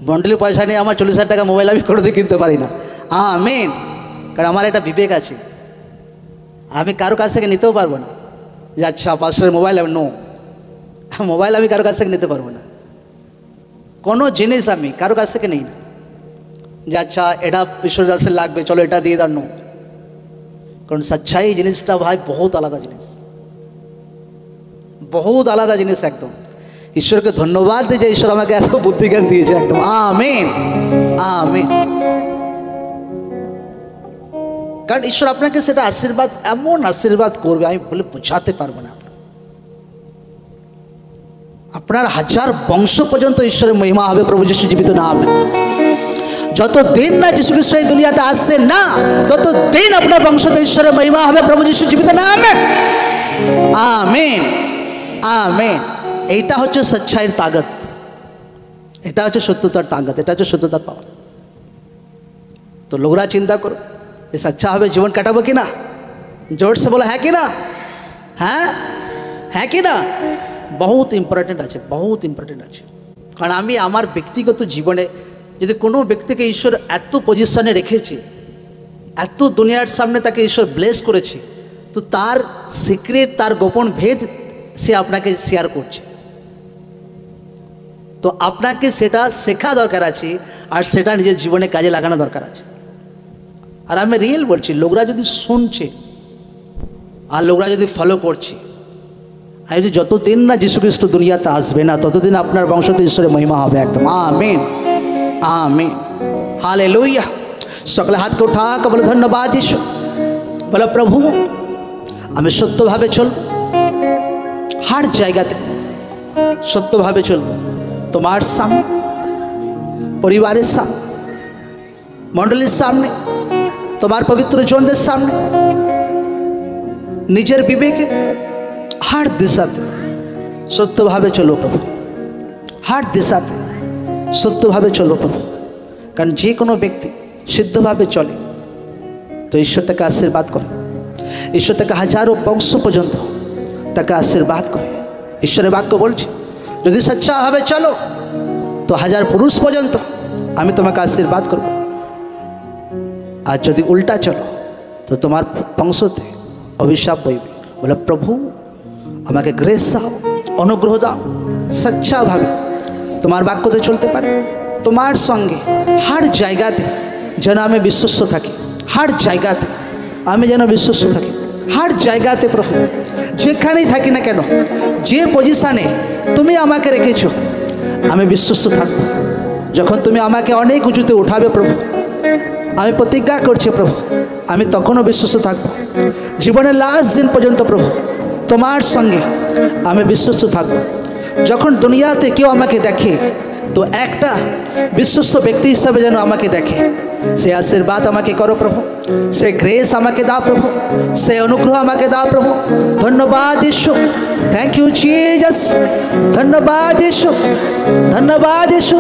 মণ্ডলীর পয়সা নিয়ে আমার 40,000 টাকা মোবাইল আমি কোনোদিন কিনতে পারি না। আমেন। কারণ আমার একটা বিবেক আছে, আমি কারো কাছ থেকে নিতেও পারবো না যে আচ্ছা 500 মোবাইল, নো, মোবাইল আমি কারো কাছ থেকে নিতে পারবো না। কোনো জিনিস আমি কারো কাছ থেকে নিই না যে আচ্ছা এটা ঈশ্বর দাসের লাগবে, চলো এটা দিয়ে দাও, নো। কারণ সচ্চাই জিনিসটা ভাই বহুত আলাদা জিনিস, বহুত আলাদা জিনিস একদম। ঈশ্বরকে ধন্যবাদ দিই যে ঈশ্বর আমাকে এত বুদ্ধিজ্ঞান দিয়েছে একদম। Amen, amen. কারণ ঈশ্বর আপনাকে সেটা আশীর্বাদ, এমন আশীর্বাদ করবে আমি বলে বোঝাতে পারবো না। আপনার হাজার বংশ পর্যন্ত ঈশ্বরের মহিমা হবে প্রভু যিশু জীবিত না হবে। যতদিন না যিশু খ্রিস্ট এই দুনিয়াতে আসছে না, ততদিন আপনার বংশতে ঈশ্বরের মহিমা হবে প্রভু যিশু জীবিত না হবে। Amen amen. এইটা হচ্ছে সচ্চাইয়ের তাগত, এটা হচ্ছে সত্যতার তাগত, এটা হচ্ছে সত্যতার পাওয়ার। তো লোকরা চিন্তা করো যে সচ্চা হবে জীবন কাটাবো কি না? জোর সে বলো হ্যাঁ কি না? হ্যাঁ, হ্যাঁ কি না? বহুত ইম্পর্টেন্ট আছে, বহুত ইম্পর্টেন্ট আছে। কারণ আমি আমার ব্যক্তিগত জীবনে যদি কোনো ব্যক্তিকে ঈশ্বর এত পজিশনে রেখেছে, এত দুনিয়ার সামনে তাকে ঈশ্বর ব্লেস করেছে, তো তার সিক্রেট, তার গোপন ভেদ সে আপনাকে শেয়ার করছে। তো আপনাকে সেটা শেখা দরকার আছে, আর সেটা নিজের জীবনে কাজে লাগানো দরকার আছে। আর আমি রিয়েল বলছি, লোকরা যদি শুনছে আর লোকরা যদি ফলো করছে, আর যদি যতদিন না যীশু খ্রিস্ট দুনিয়াতে আসবে না, ততদিন আপনার বংশতে ঈশ্বরের মহিমা হবে একদম। Amen amen hallelujah. সকলে হাতকে উঠা কে বলে ধন্যবাদ যীশু। বলো প্রভু আমি সত্যভাবে চলব, হার জায়গাতে সত্যভাবে চলব, তোমার সামনে, পরিবারের সামনে, মণ্ডলীর সামনে, তোমার পবিত্র জনদের সামনে, নিজের বিবেকে হার দিশাতে সত্যভাবে চলো প্রভু, হার দিশাতে সত্যভাবে চলো প্রভু। কারণ যে কোনো ব্যক্তি সিদ্ধভাবে চলে তো ঈশ্বর তাকে আশীর্বাদ করে, ঈশ্বর তাকে হাজারো বংশ পর্যন্ত তাকে আশীর্বাদ করে। ঈশ্বরের বাক্য বলছে যদি সচ্চাভাবে চলো তো হাজার পুরুষ পর্যন্ত আমি তোমাকে আশীর্বাদ করব, আর যদি উল্টা চলো তো তোমার বংশতে অভিশাপ বইবে। বলে প্রভু আমাকে গ্রেস দাও, অনুগ্রহ দাও, সচ্চাভাবে তোমার বাক্যতে চলতে পারে, তোমার সঙ্গে হার জায়গাতে যেন আমি বিশ্বস্ত থাকি, হার জায়গাতে আমি যেন বিশ্বস্ত থাকি, হার জায়গাতে প্রভু যেখানেই থাকি না কেন, যে পজিশানে তুমি আমাকে রেখেছো আমি বিশ্বস্ত থাকবো। যখন তুমি আমাকে অনেক উঁচুতে উঠাবে প্রভু, আমি প্রতিজ্ঞা করছি প্রভু আমি তখনও বিশ্বস্ত থাকবো। জীবনের লাস্ট দিন পর্যন্ত প্রভু তোমার সঙ্গে আমি বিশ্বস্ত থাকবো। যখন দুনিয়াতে কেউ আমাকে দেখে তো একটা বিশ্বস্ত ব্যক্তি হিসাবে যেন আমাকে দেখে। সে আশীর্বাদ আমাকে করো প্রভু, সে গ্রেস আমাকে দাও প্রভু, সে অনুগ্রহ আমাকে দাও প্রভু। ধন্যবাদ যীশু, থ্যাংক ইউ জিসাস। ধন্যবাদ যীশু, ধন্যবাদ যীশু।